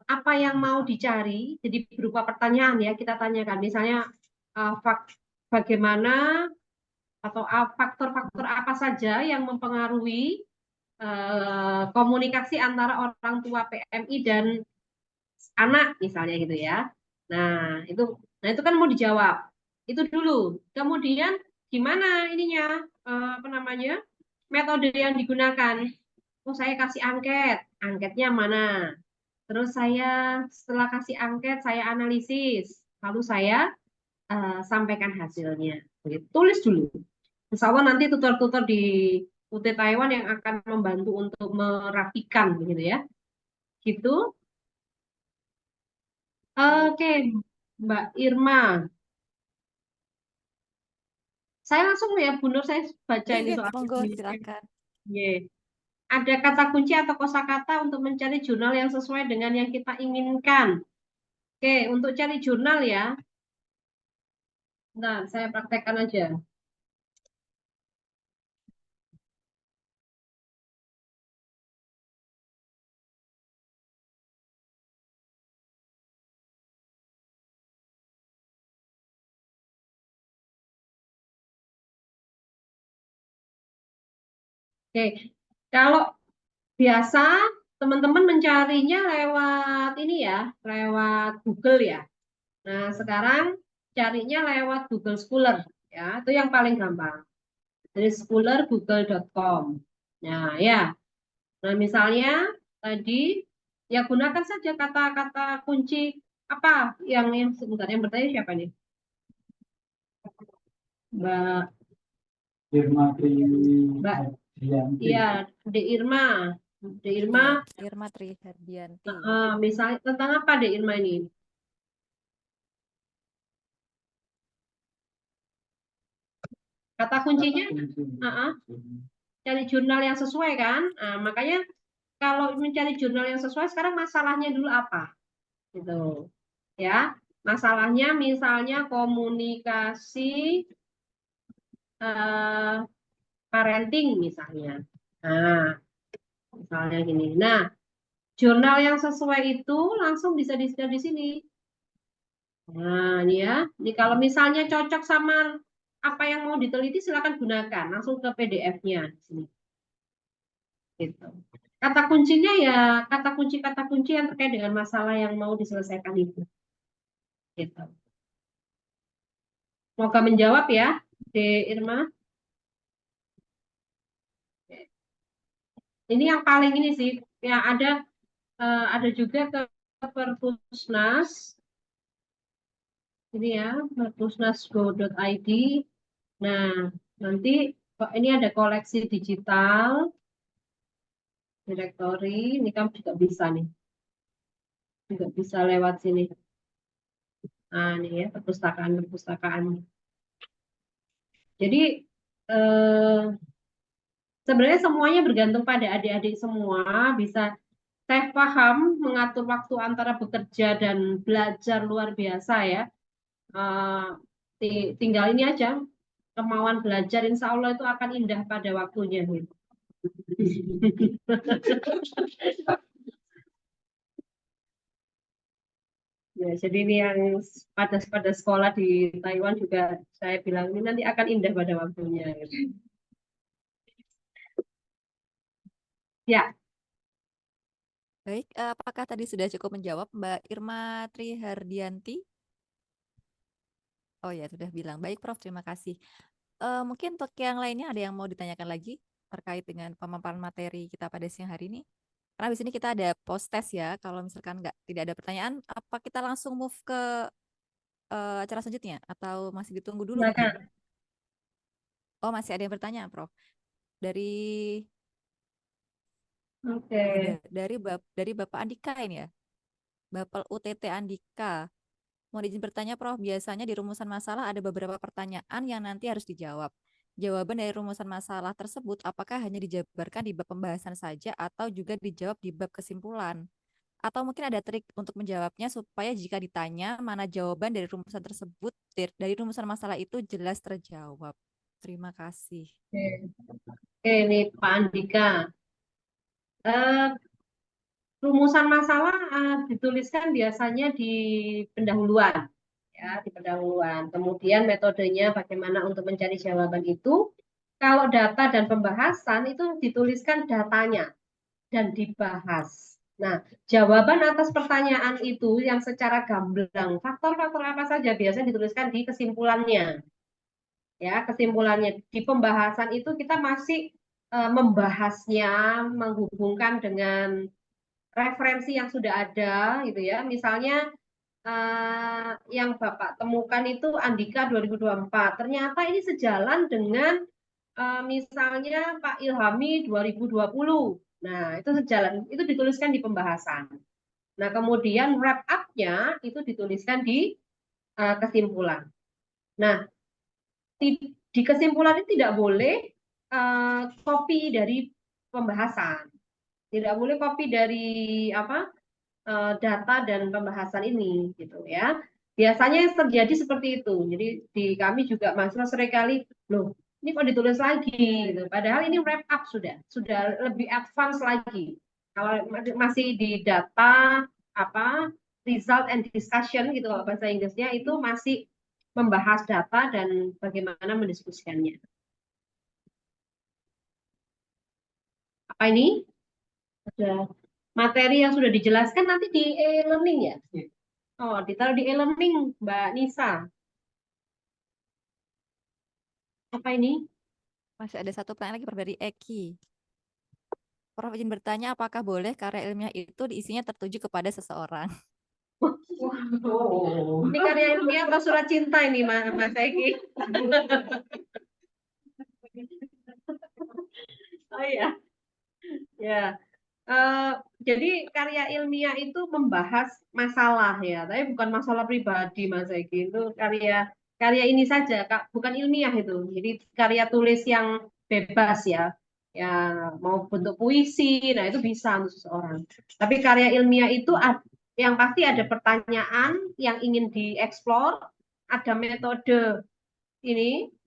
apa yang mau dicari, jadi berupa pertanyaan ya kita tanyakan, misalnya bagaimana atau faktor-faktor apa saja yang mempengaruhi komunikasi antara orang tua PMI dan anak misalnya gitu ya. Nah itu kan mau dijawab itu dulu. Kemudian gimana ininya apa namanya metode yang digunakan. Oh saya kasih angket, angketnya mana? Terus saya setelah kasih angket, saya analisis, lalu saya sampaikan hasilnya. Jadi, tulis dulu. Insya Allah nanti tutor-tutor di UT Taiwan yang akan membantu untuk merapikan, begitu ya. Gitu. Oke, Mbak Irma. Saya langsung ya, Bu Nur, saya baca ini soal Monggo, silakan. yeah. Ada kata kunci atau kosakata untuk mencari jurnal yang sesuai dengan yang kita inginkan. Oke, untuk cari jurnal ya. Nah, saya praktekkan aja. Oke, kalau biasa teman-teman mencarinya lewat ini ya, lewat Google ya. Nah, sekarang carinya lewat Google Scholar ya, itu yang paling gampang. Dari Scholar google.com. Nah, ya. Nah, misalnya tadi ya gunakan saja kata-kata kunci apa yang sebentar yang bertanya siapa nih? Mbak Irma Mbak iya, De Irma. De Irma, Ya, Irma Trihardianti. misalnya tentang apa De Irma ini? Kata kuncinya, cari jurnal yang sesuai kan? Nah, makanya kalau mencari jurnal yang sesuai, sekarang masalahnya dulu apa? Gitu, ya. Masalahnya misalnya komunikasi parenting misalnya. Nah, misalnya gini. Nah, jurnal yang sesuai itu langsung bisa di-share di sini. Nah, ini ya. Ini kalau misalnya cocok sama apa yang mau diteliti, silakan gunakan. Langsung ke PDF-nya di sini. Gitu. Kata kuncinya ya kata kunci yang terkait dengan masalah yang mau diselesaikan itu. Gitu. Semoga menjawab ya, De Irma. Ini yang paling ini sih, ya ada juga ke Perpusnas. Ini ya, perpusnas.go.id. Nah, nanti ini ada koleksi digital, direktori, ini kamu juga bisa nih. Juga bisa lewat sini. Nah, ini ya, perpustakaan. Jadi eh, sebenarnya semuanya bergantung pada adik-adik semua. Bisa saya paham mengatur waktu antara bekerja dan belajar luar biasa ya. Eh, tinggal ini aja kemauan belajar, insya Allah itu akan indah pada waktunya. Gitu. Ya, jadi ini yang pada sekolah di Taiwan juga saya bilang ini nanti akan indah pada waktunya. Gitu. Ya, Baik, apakah tadi sudah cukup menjawab Mbak Irma Trihardianti? Oh ya, sudah bilang. Baik, Prof. Terima kasih. Mungkin untuk yang lainnya ada yang mau ditanyakan lagi terkait dengan pemaparan materi kita pada siang hari ini? Karena di sini kita ada post test ya. Kalau misalkan tidak ada pertanyaan, apa kita langsung move ke acara selanjutnya atau masih ditunggu dulu mungkin? silakan. Oh, masih ada yang bertanya, Prof. Dari Oke. dari Bapak Andika ini ya. Bapak UTT Andika. Mau izin bertanya, Prof. Biasanya di rumusan masalah ada beberapa pertanyaan yang nanti harus dijawab. Jawaban dari rumusan masalah tersebut apakah hanya dijabarkan di bab pembahasan saja atau juga dijawab di bab kesimpulan? Atau mungkin ada trik untuk menjawabnya supaya jika ditanya mana jawaban dari rumusan tersebut, dari rumusan masalah itu jelas terjawab. Terima kasih. Oke, ini Pak Andika. Eh, rumusan masalah dituliskan biasanya di pendahuluan, ya, di pendahuluan. Kemudian metodenya bagaimana untuk mencari jawaban itu. Kalau data dan pembahasan itu dituliskan datanya dan dibahas. Nah, jawaban atas pertanyaan itu yang secara gamblang, faktor-faktor apa saja biasanya dituliskan di kesimpulannya. Ya, kesimpulannya di pembahasan itu kita masih membahasnya, menghubungkan dengan referensi yang sudah ada gitu ya. Misalnya yang Bapak temukan itu Andika 2024. Ternyata ini sejalan dengan misalnya Pak Ilhami 2020. Nah, itu sejalan, itu dituliskan di pembahasan. Nah, kemudian wrap up-nya itu dituliskan di kesimpulan. Nah, di kesimpulan ini tidak boleh copy dari pembahasan. Tidak boleh copy dari data dan pembahasan ini gitu ya. Biasanya yang terjadi seperti itu. Jadi di kami juga mahasiswa seringkali loh, ini kok ditulis lagi gitu. Padahal ini wrap up sudah lebih advance lagi. Kalau masih di data result and discussion gitu kalau bahasa Inggrisnya itu masih membahas data dan bagaimana mendiskusikannya. Apa ini? Ada materi yang sudah dijelaskan nanti di e-learning ya? Oh, ditaruh di e-learning, Mbak Nisa. Apa ini? Masih ada satu pertanyaan lagi Prof, dari Eki. Prof izin bertanya, apakah boleh karya ilmiah itu diisinya tertuju kepada seseorang? Ini karya ilmiah atau surat cinta ini, Mas Eki? Oh iya. Ya. Jadi karya ilmiah itu membahas masalah ya, tapi bukan masalah pribadi Mas Eki. Itu karya ini saja, bukan ilmiah itu. Jadi karya tulis yang bebas ya. Ya, mau bentuk puisi, nah itu bisa untuk seseorang. Tapi karya ilmiah itu yang pasti ada pertanyaan yang ingin dieksplor, ada metode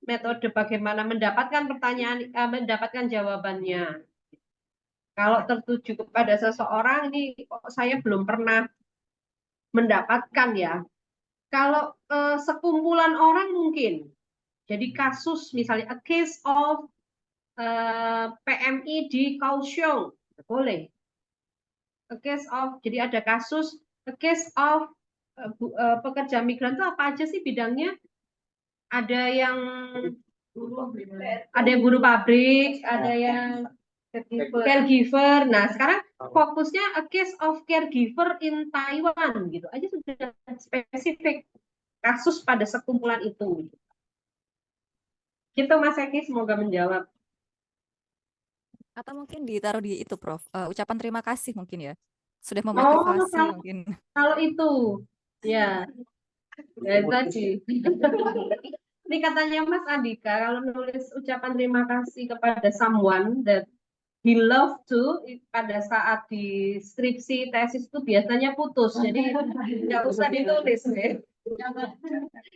metode bagaimana mendapatkan pertanyaan, mendapatkan jawabannya. Kalau tertuju kepada seseorang ini kok saya belum pernah mendapatkan ya. Kalau sekumpulan orang mungkin. Jadi kasus misalnya a case of PMI di Kaohsiung, boleh. A case of, jadi ada kasus a case of pekerja migran itu apa aja sih bidangnya? Ada yang guru pabrik, ada yang caregiver. Nah, sekarang fokusnya a case of caregiver in Taiwan gitu. Aja sudah spesifik kasus pada sekumpulan itu. Gitu Mas Eki, semoga menjawab. Atau mungkin ditaruh di itu Prof, ucapan terima kasih mungkin ya. Sudah memotivasi mungkin. Kalau itu ya itu tadi. Ini katanya Mas Andika, kalau nulis ucapan terima kasih kepada someone that he love to pada saat di skripsi tesis itu biasanya putus. Jadi nggak usah ditulis ya.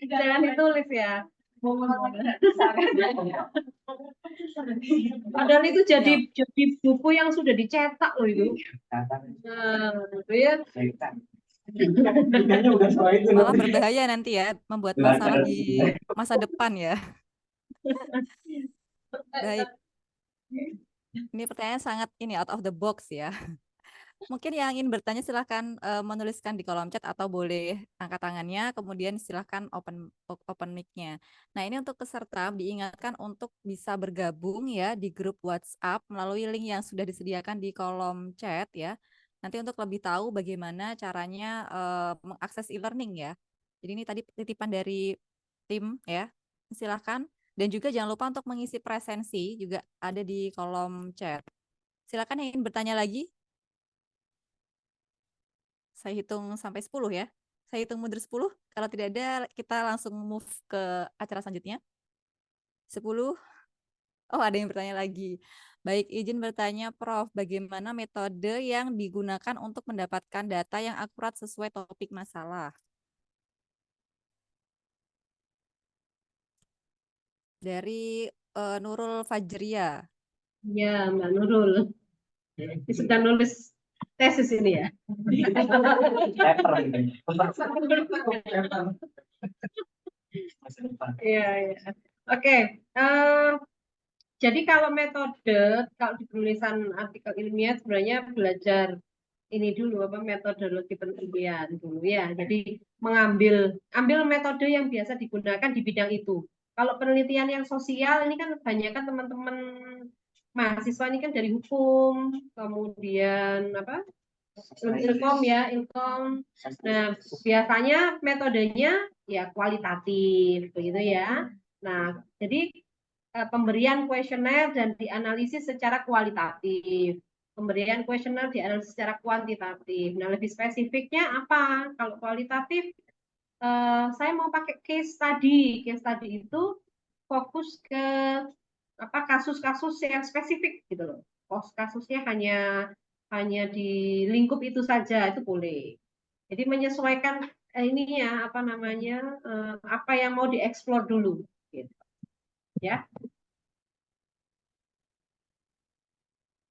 Jangan ditulis ya. Padahal itu jadi buku yang sudah dicetak loh itu. Nah, itu ya. Malah berbahaya nanti ya, membuat masalah di masa depan ya. Baik. Ini pertanyaan sangat ini out of the box ya. Mungkin yang ingin bertanya silahkan menuliskan di kolom chat atau boleh angkat tangannya, kemudian silahkan open mic-nya. Nah, ini untuk peserta diingatkan untuk bisa bergabung ya di grup WhatsApp melalui link yang sudah disediakan di kolom chat ya. Nanti untuk lebih tahu bagaimana caranya mengakses e-learning ya. Jadi ini tadi titipan dari tim ya. Silahkan. Dan juga jangan lupa untuk mengisi presensi juga ada di kolom chat. Silakan yang ingin bertanya lagi. Saya hitung sampai 10 ya. Saya hitung mundur 10. Kalau tidak ada, kita langsung move ke acara selanjutnya. 10. Oh, ada yang bertanya lagi. Baik, izin bertanya Prof, bagaimana metode yang digunakan untuk mendapatkan data yang akurat sesuai topik masalah? Dari Nurul Fajria. Ya, Mbak Nurul. Sedang nulis tesis ini ya. Iya, iya. Oke. Jadi kalau metode, kalau di penulisan artikel ilmiah sebenarnya belajar ini dulu apa metodologi penelitian dulu ya. Jadi ambil metode yang biasa digunakan di bidang itu. Kalau penelitian yang sosial ini kan kebanyakan teman-teman mahasiswa ini kan dari hukum, kemudian apa? Ilkom ya, ilkom. Nah, biasanya metodenya ya kualitatif begitu ya. Nah, jadi pemberian kuesioner dan dianalisis secara kualitatif. Pemberian kuesioner dianalisis secara kuantitatif. Nah, lebih spesifiknya apa? Kalau kualitatif, saya mau pakai case study. Case study itu fokus ke apa kasus-kasus yang spesifik gitu loh. Kasusnya hanya di lingkup itu saja itu boleh. Jadi menyesuaikan ininya apa namanya apa yang mau dieksplor dulu. Gitu. Ya.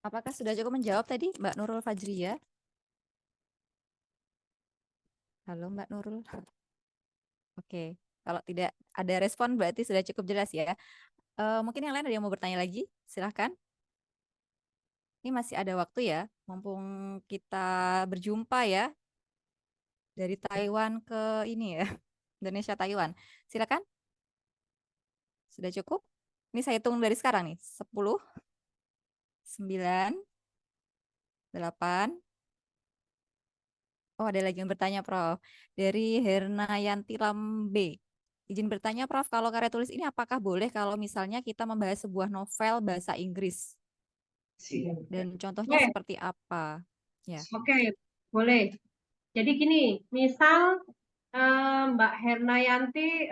Apakah sudah cukup menjawab tadi Mbak Nurul Fajria? Halo Mbak Nurul. Oke, kalau tidak ada respon berarti sudah cukup jelas ya. Mungkin yang lain ada yang mau bertanya lagi? Silahkan. Ini masih ada waktu ya, mumpung kita berjumpa ya. Dari Taiwan ke ini ya, Indonesia Taiwan. Silakan. Sudah cukup? Ini saya hitung dari sekarang nih. 10, 9, 8. Oh, ada lagi yang bertanya, Prof. Dari Hernayanti Lambe. Izin bertanya, Prof, kalau karya tulis ini apakah boleh kalau misalnya kita membahas sebuah novel bahasa Inggris? Dan contohnya seperti apa? Ya. Oke, boleh. Jadi gini, misal Mbak Hernayanti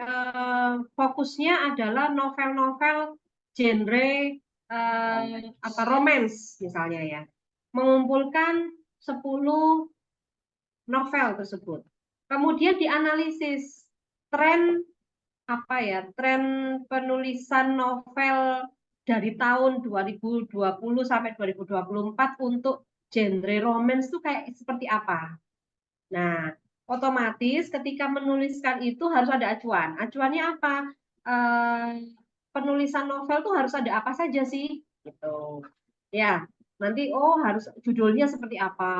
fokusnya adalah novel-novel genre apa romance misalnya ya. Mengumpulkan 10 novel tersebut. Kemudian dianalisis tren apa ya, tren penulisan novel dari tahun 2020 sampai 2024 untuk genre romance itu kayak seperti apa. Nah, otomatis ketika menuliskan itu harus ada acuan. Acuannya apa? Penulisan novel tuh harus ada apa saja sih? Gitu. Ya, nanti harus judulnya seperti apa?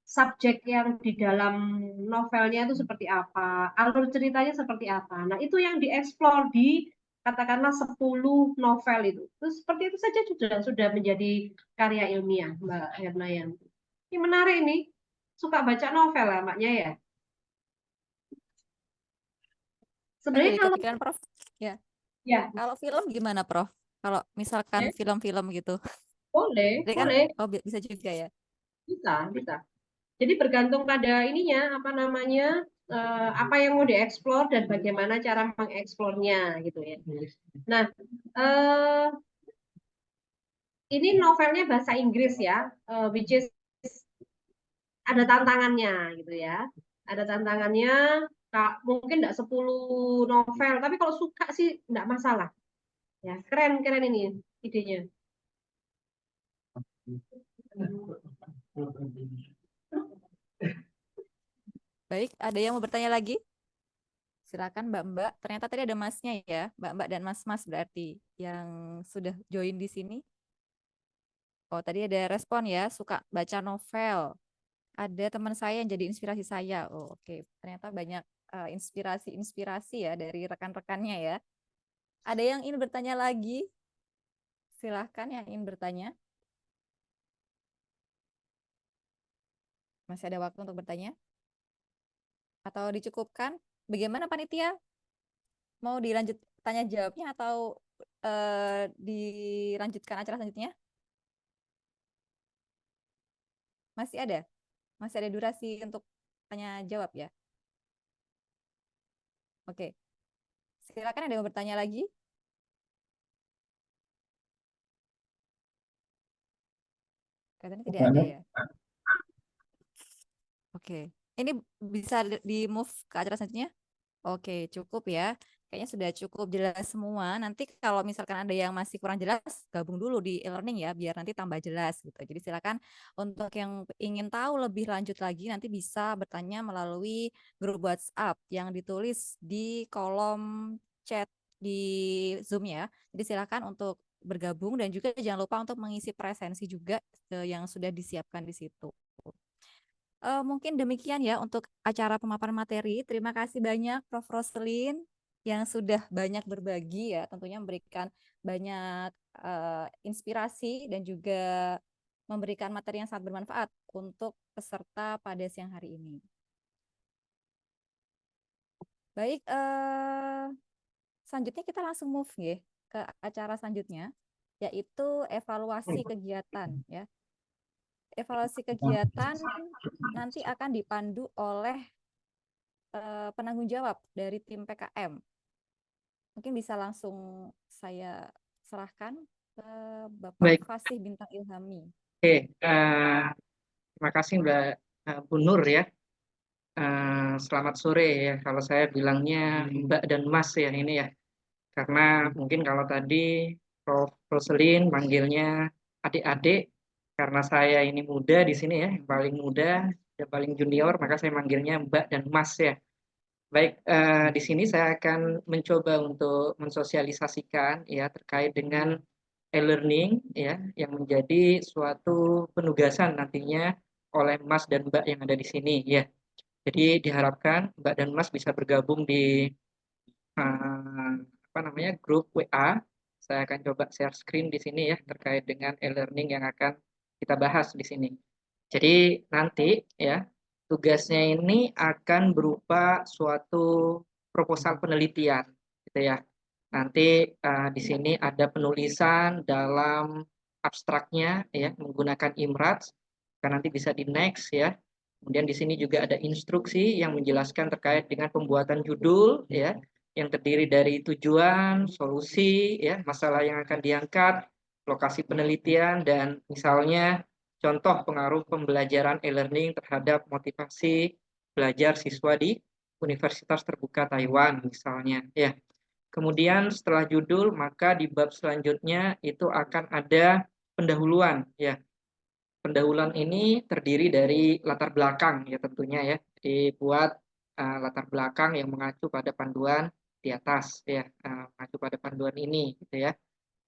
Subjek yang di dalam novelnya itu seperti apa? Alur ceritanya seperti apa? Nah, itu yang dieksplor di katakanlah 10 novel itu. Terus seperti itu saja sudah menjadi karya ilmiah, Mbak Hernayanti. Ini menarik ini. Suka baca novel ya, maknya ya. Sebenarnya Jadi kalau kepikiran Prof. Ya. ya Kalau film gimana, Prof? Kalau misalkan film-film gitu. boleh, Jadi kan boleh, bisa juga ya. bisa. Jadi bergantung pada ininya, apa namanya, apa yang mau dieksplor dan bagaimana cara mengeksplornya gitu ya. Nah, eh, ini novelnya bahasa Inggris ya, which is ada tantangannya gitu ya. Ada tantangannya, mungkin enggak 10 novel, tapi kalau suka sih enggak masalah. Ya, keren ini idenya. Baik, ada yang mau bertanya lagi? Silakan Mbak-mbak. Ternyata tadi ada masnya ya, Mbak-mbak dan mas-mas berarti yang sudah join di sini. Oh, tadi ada respon ya, suka baca novel. Ada teman saya yang jadi inspirasi saya. Oh, oke. Ternyata banyak inspirasi-inspirasi ya dari rekan-rekannya ya. Ada yang ingin bertanya lagi? Silahkan yang ingin bertanya. Masih ada waktu untuk bertanya? Atau dicukupkan? Bagaimana panitia? Mau dilanjut tanya jawabnya atau dilanjutkan acara selanjutnya? Masih ada? Masih ada durasi untuk tanya jawab ya? Oke. Silakan ada yang mau bertanya lagi? Katanya tidak ada ya? Oke. Ini bisa di move ke acara selanjutnya? Oke, cukup ya. Kayaknya sudah cukup jelas semua. Nanti kalau misalkan ada yang masih kurang jelas, gabung dulu di e-learning ya, biar nanti tambah jelas gitu. Jadi silakan untuk yang ingin tahu lebih lanjut lagi, nanti bisa bertanya melalui grup WhatsApp yang ditulis di kolom chat di Zoom ya. Jadi silakan untuk bergabung dan juga jangan lupa untuk mengisi presensi juga yang sudah disiapkan di situ. Mungkin demikian ya untuk acara pemaparan materi. Terima kasih banyak Prof. Roselin yang sudah banyak berbagi ya, tentunya memberikan banyak inspirasi dan juga memberikan materi yang sangat bermanfaat untuk peserta pada siang hari ini. Baik, selanjutnya kita langsung move ya ke acara selanjutnya, yaitu evaluasi kegiatan ya. Evaluasi kegiatan nanti akan dipandu oleh penanggung jawab dari tim PKM. Mungkin bisa langsung saya serahkan ke Bapak Baik. Fasih Bintang Ilhami. Oke, terima kasih Mbak Bu Nur ya. Selamat sore ya. Kalau saya bilangnya Mbak dan Mas ya ini ya. Karena mungkin kalau tadi Prof. Roselin manggilnya adik-adik, karena saya ini muda di sini ya, yang paling muda dan paling junior, maka saya manggilnya Mbak dan Mas ya. Baik, di sini saya akan mencoba untuk mensosialisasikan ya terkait dengan e-learning ya yang menjadi suatu penugasan nantinya oleh Mas dan Mbak yang ada di sini ya. Jadi diharapkan Mbak dan Mas bisa bergabung di grup WA. Saya akan coba share screen di sini ya terkait dengan e-learning yang akan kita bahas di sini. Jadi nanti ya tugasnya ini akan berupa suatu proposal penelitian gitu ya. Nanti di sini ada penulisan dalam abstraknya ya menggunakan IMRADS. Kan nanti bisa di next ya. Kemudian di sini juga ada instruksi yang menjelaskan terkait dengan pembuatan judul ya yang terdiri dari tujuan, solusi ya, masalah yang akan diangkat, lokasi penelitian dan misalnya contoh pengaruh pembelajaran e-learning terhadap motivasi belajar siswa di Universitas Terbuka Taiwan misalnya ya. Kemudian setelah judul maka di bab selanjutnya itu akan ada pendahuluan ya. Pendahuluan ini terdiri dari latar belakang ya tentunya ya, dibuat latar belakang yang mengacu pada panduan di atas ya, mengacu pada panduan ini gitu ya.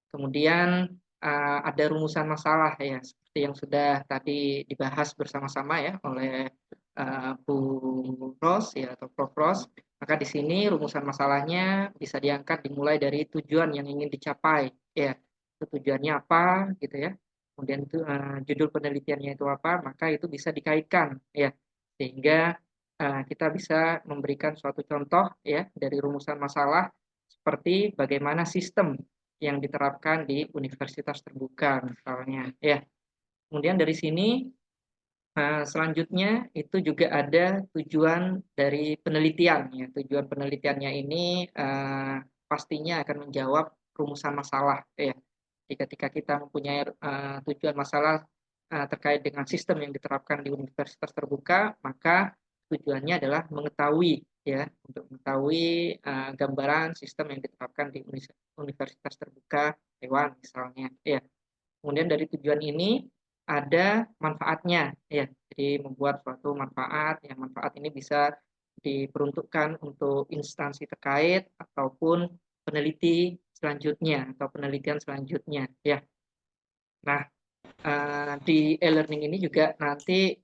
Kemudian ada rumusan masalah ya seperti yang sudah tadi dibahas bersama-sama ya oleh Bu Ros ya atau Prof Ros. Maka di sini rumusan masalahnya bisa diangkat dimulai dari tujuan yang ingin dicapai ya. Itu tujuannya apa gitu ya. Kemudian itu judul penelitiannya itu apa, maka itu bisa dikaitkan ya. Sehingga kita bisa memberikan suatu contoh ya dari rumusan masalah seperti bagaimana sistem yang diterapkan di universitas terbuka misalnya ya. Kemudian dari sini Selanjutnya itu juga ada tujuan dari penelitian ya. Tujuan penelitiannya ini pastinya akan menjawab rumusan masalah ya. Jadi ketika kita mempunyai tujuan masalah terkait dengan sistem yang diterapkan di universitas terbuka, maka tujuannya adalah mengetahui ya, untuk mengetahui gambaran sistem yang diterapkan di universitas terbuka Taiwan misalnya ya. Kemudian dari tujuan ini ada manfaatnya ya. Jadi membuat suatu manfaat, yang manfaat ini bisa diperuntukkan untuk instansi terkait ataupun peneliti selanjutnya atau penelitian selanjutnya ya. Nah, di e-learning ini juga nanti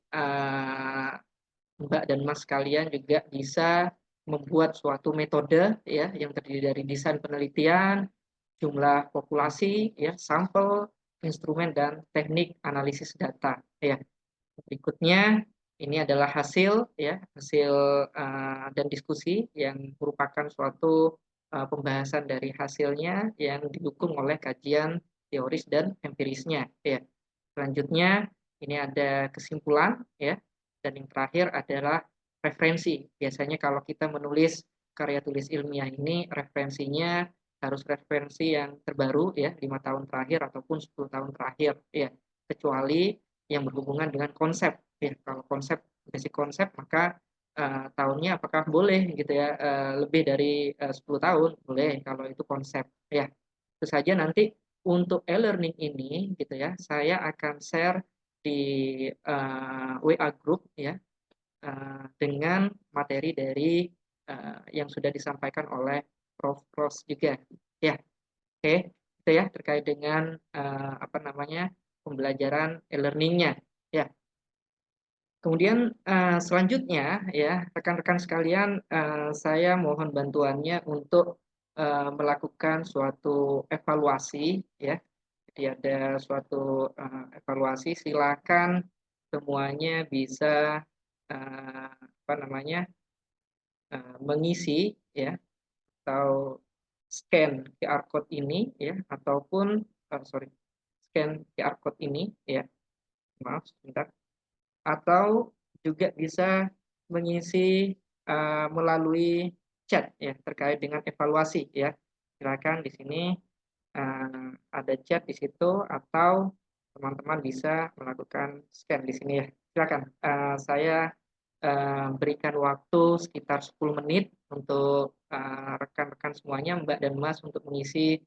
Mbak dan Mas kalian juga bisa membuat suatu metode ya yang terdiri dari desain penelitian, jumlah populasi, ya, sampel, instrumen, dan teknik analisis data. Ya. Berikutnya, ini adalah hasil, ya, hasil dan diskusi yang merupakan suatu pembahasan dari hasilnya yang didukung oleh kajian teoris dan empirisnya. Ya. Selanjutnya, ini ada kesimpulan, ya, dan yang terakhir adalah referensi. Biasanya kalau kita menulis karya tulis ilmiah ini, referensinya harus referensi yang terbaru ya 5 tahun terakhir ataupun 10 tahun terakhir ya, kecuali yang berhubungan dengan konsep ya. Kalau konsep basic konsep maka tahunnya apakah boleh gitu ya, lebih dari 10 tahun boleh kalau itu konsep ya. Itu saja nanti untuk e-learning ini gitu ya, saya akan share di WA group ya, dengan materi dari yang sudah disampaikan oleh Prof. Ros juga. Ya, oke, itu ya terkait dengan apa namanya pembelajaran e-learningnya. Ya, kemudian selanjutnya ya rekan-rekan sekalian, saya mohon bantuannya untuk melakukan suatu evaluasi ya. Jadi ada suatu evaluasi, silakan semuanya bisa apa namanya mengisi ya atau scan QR code ini ya ataupun sorry, scan QR code ini ya, maaf sebentar, atau juga bisa mengisi melalui chat ya terkait dengan evaluasi ya. Silakan di sini ada chat di situ atau teman-teman bisa melakukan scan di sini ya. Silakan. Saya berikan waktu sekitar 10 menit untuk rekan-rekan semuanya, Mbak dan Mas, untuk mengisi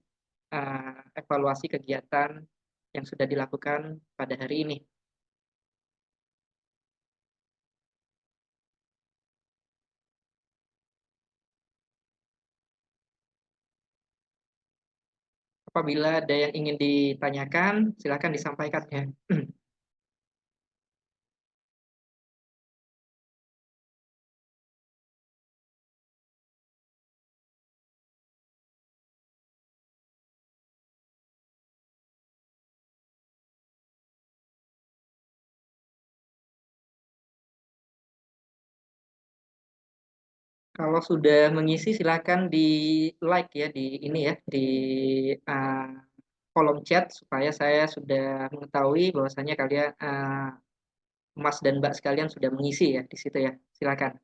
evaluasi kegiatan yang sudah dilakukan pada hari ini. Apabila ada yang ingin ditanyakan, silakan disampaikan ya. Kalau sudah mengisi silakan di like ya di ini ya di uh, kolom chat supaya saya sudah mengetahui bahwasanya kalian Mas dan Mbak sekalian sudah mengisi ya di situ ya. Silakan.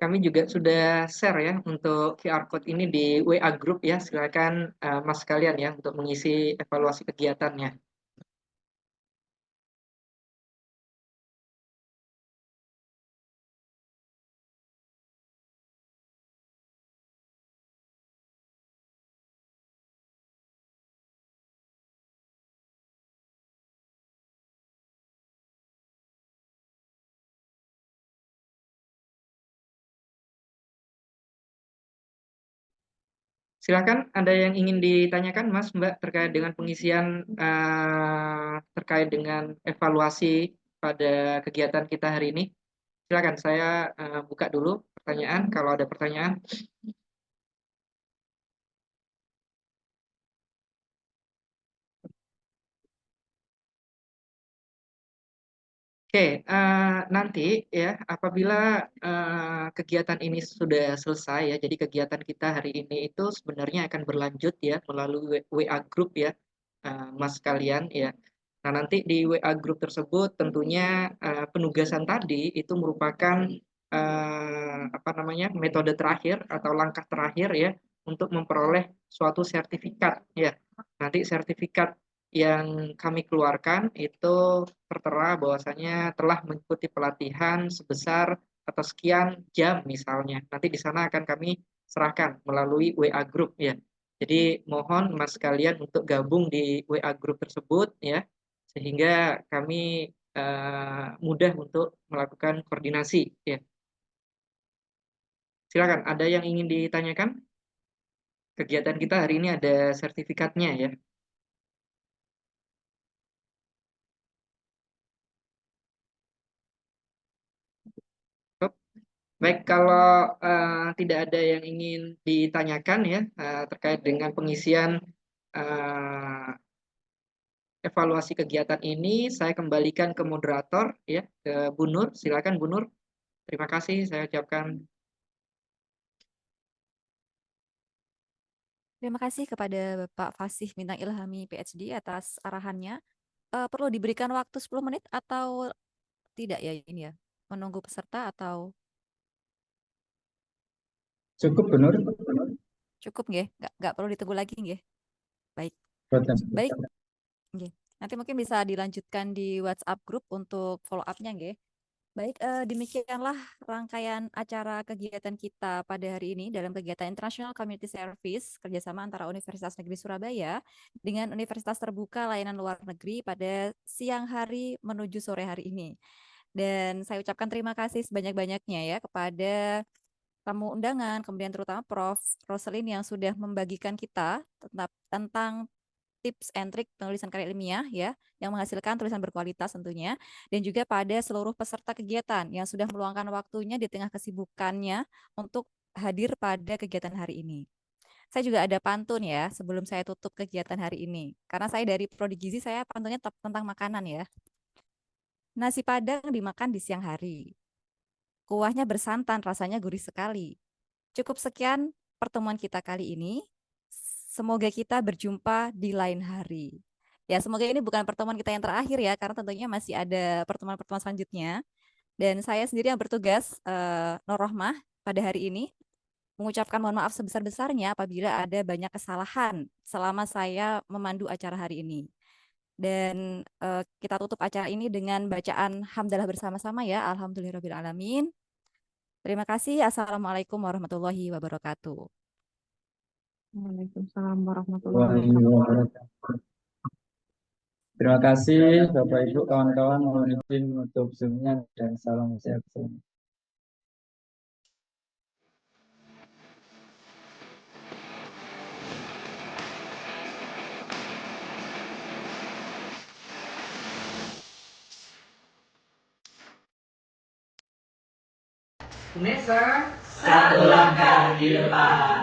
Kami juga sudah share ya untuk QR code ini di WA Group ya. Silakan Mas sekalian ya untuk mengisi evaluasi kegiatannya. Silakan, ada yang ingin ditanyakan, Mas, Mbak, terkait dengan pengisian, terkait dengan evaluasi pada kegiatan kita hari ini. Silakan, saya buka dulu pertanyaan. Kalau ada pertanyaan. Oke, nanti ya apabila kegiatan ini sudah selesai ya, jadi kegiatan kita hari ini itu sebenarnya akan berlanjut ya melalui WA group ya, Mas kalian ya. Nah, nanti di WA group tersebut tentunya penugasan tadi itu merupakan apa namanya, metode terakhir atau langkah terakhir ya untuk memperoleh suatu sertifikat ya. Nanti sertifikat yang kami keluarkan itu tertera bahwasanya telah mengikuti pelatihan sebesar atau sekian jam misalnya. Nanti di sana akan kami serahkan melalui WA group ya. Jadi mohon Mas kalian untuk gabung di WA group tersebut ya, sehingga kami mudah untuk melakukan koordinasi ya. Silakan, ada yang ingin ditanyakan? Kegiatan kita hari ini ada sertifikatnya ya. Baik, kalau tidak ada yang ingin ditanyakan ya terkait dengan pengisian evaluasi kegiatan ini, saya kembalikan ke moderator ya, ke Bu Nur. Silakan Bu Nur. Terima kasih saya ucapkan. Terima kasih kepada Bapak Fasih Bintang Ilhami PhD atas arahannya. Perlu diberikan waktu 10 menit atau tidak ya ini ya? Menunggu peserta atau Cukup benar. cukup nggih? Nggak perlu ditunggu lagi nggih? Baik. Baik. Nggih. Nanti mungkin bisa dilanjutkan di WhatsApp group untuk follow up-nya nggih. Baik, demikianlah rangkaian acara kegiatan kita pada hari ini dalam kegiatan International Community Service kerjasama antara Universitas Negeri Surabaya dengan Universitas Terbuka Layanan Luar Negeri pada siang hari menuju sore hari ini. Dan saya ucapkan terima kasih sebanyak-banyaknya ya kepada tamu undangan, kemudian terutama Prof. Roselin yang sudah membagikan kita tentang tips and trik penulisan karya ilmiah ya, yang menghasilkan tulisan berkualitas tentunya, dan juga pada seluruh peserta kegiatan yang sudah meluangkan waktunya di tengah kesibukannya untuk hadir pada kegiatan hari ini. Saya juga ada pantun ya sebelum saya tutup kegiatan hari ini. Karena saya dari Prodi Gizi, saya pantunnya tentang makanan ya. Nasi Padang dimakan di siang hari. Kuahnya bersantan, rasanya gurih sekali. Cukup sekian pertemuan kita kali ini. Semoga kita berjumpa di lain hari. Ya, semoga ini bukan pertemuan kita yang terakhir ya, karena tentunya masih ada pertemuan-pertemuan selanjutnya. Dan saya sendiri yang bertugas, Nur Rohmah, pada hari ini mengucapkan mohon maaf sebesar-besarnya apabila ada banyak kesalahan selama saya memandu acara hari ini. Dan kita tutup acara ini dengan bacaan hamdalah bersama-sama ya. Alhamdulillahirrahmanirrahim. Terima kasih. Assalamualaikum warahmatullahi wabarakatuh. Waalaikumsalam warahmatullahi wabarakatuh. Terima kasih Bapak Ibu kawan-kawan, mohon izin menutup Zoom-nya dan salam sehat semua. Nesa, satu langkah di depan.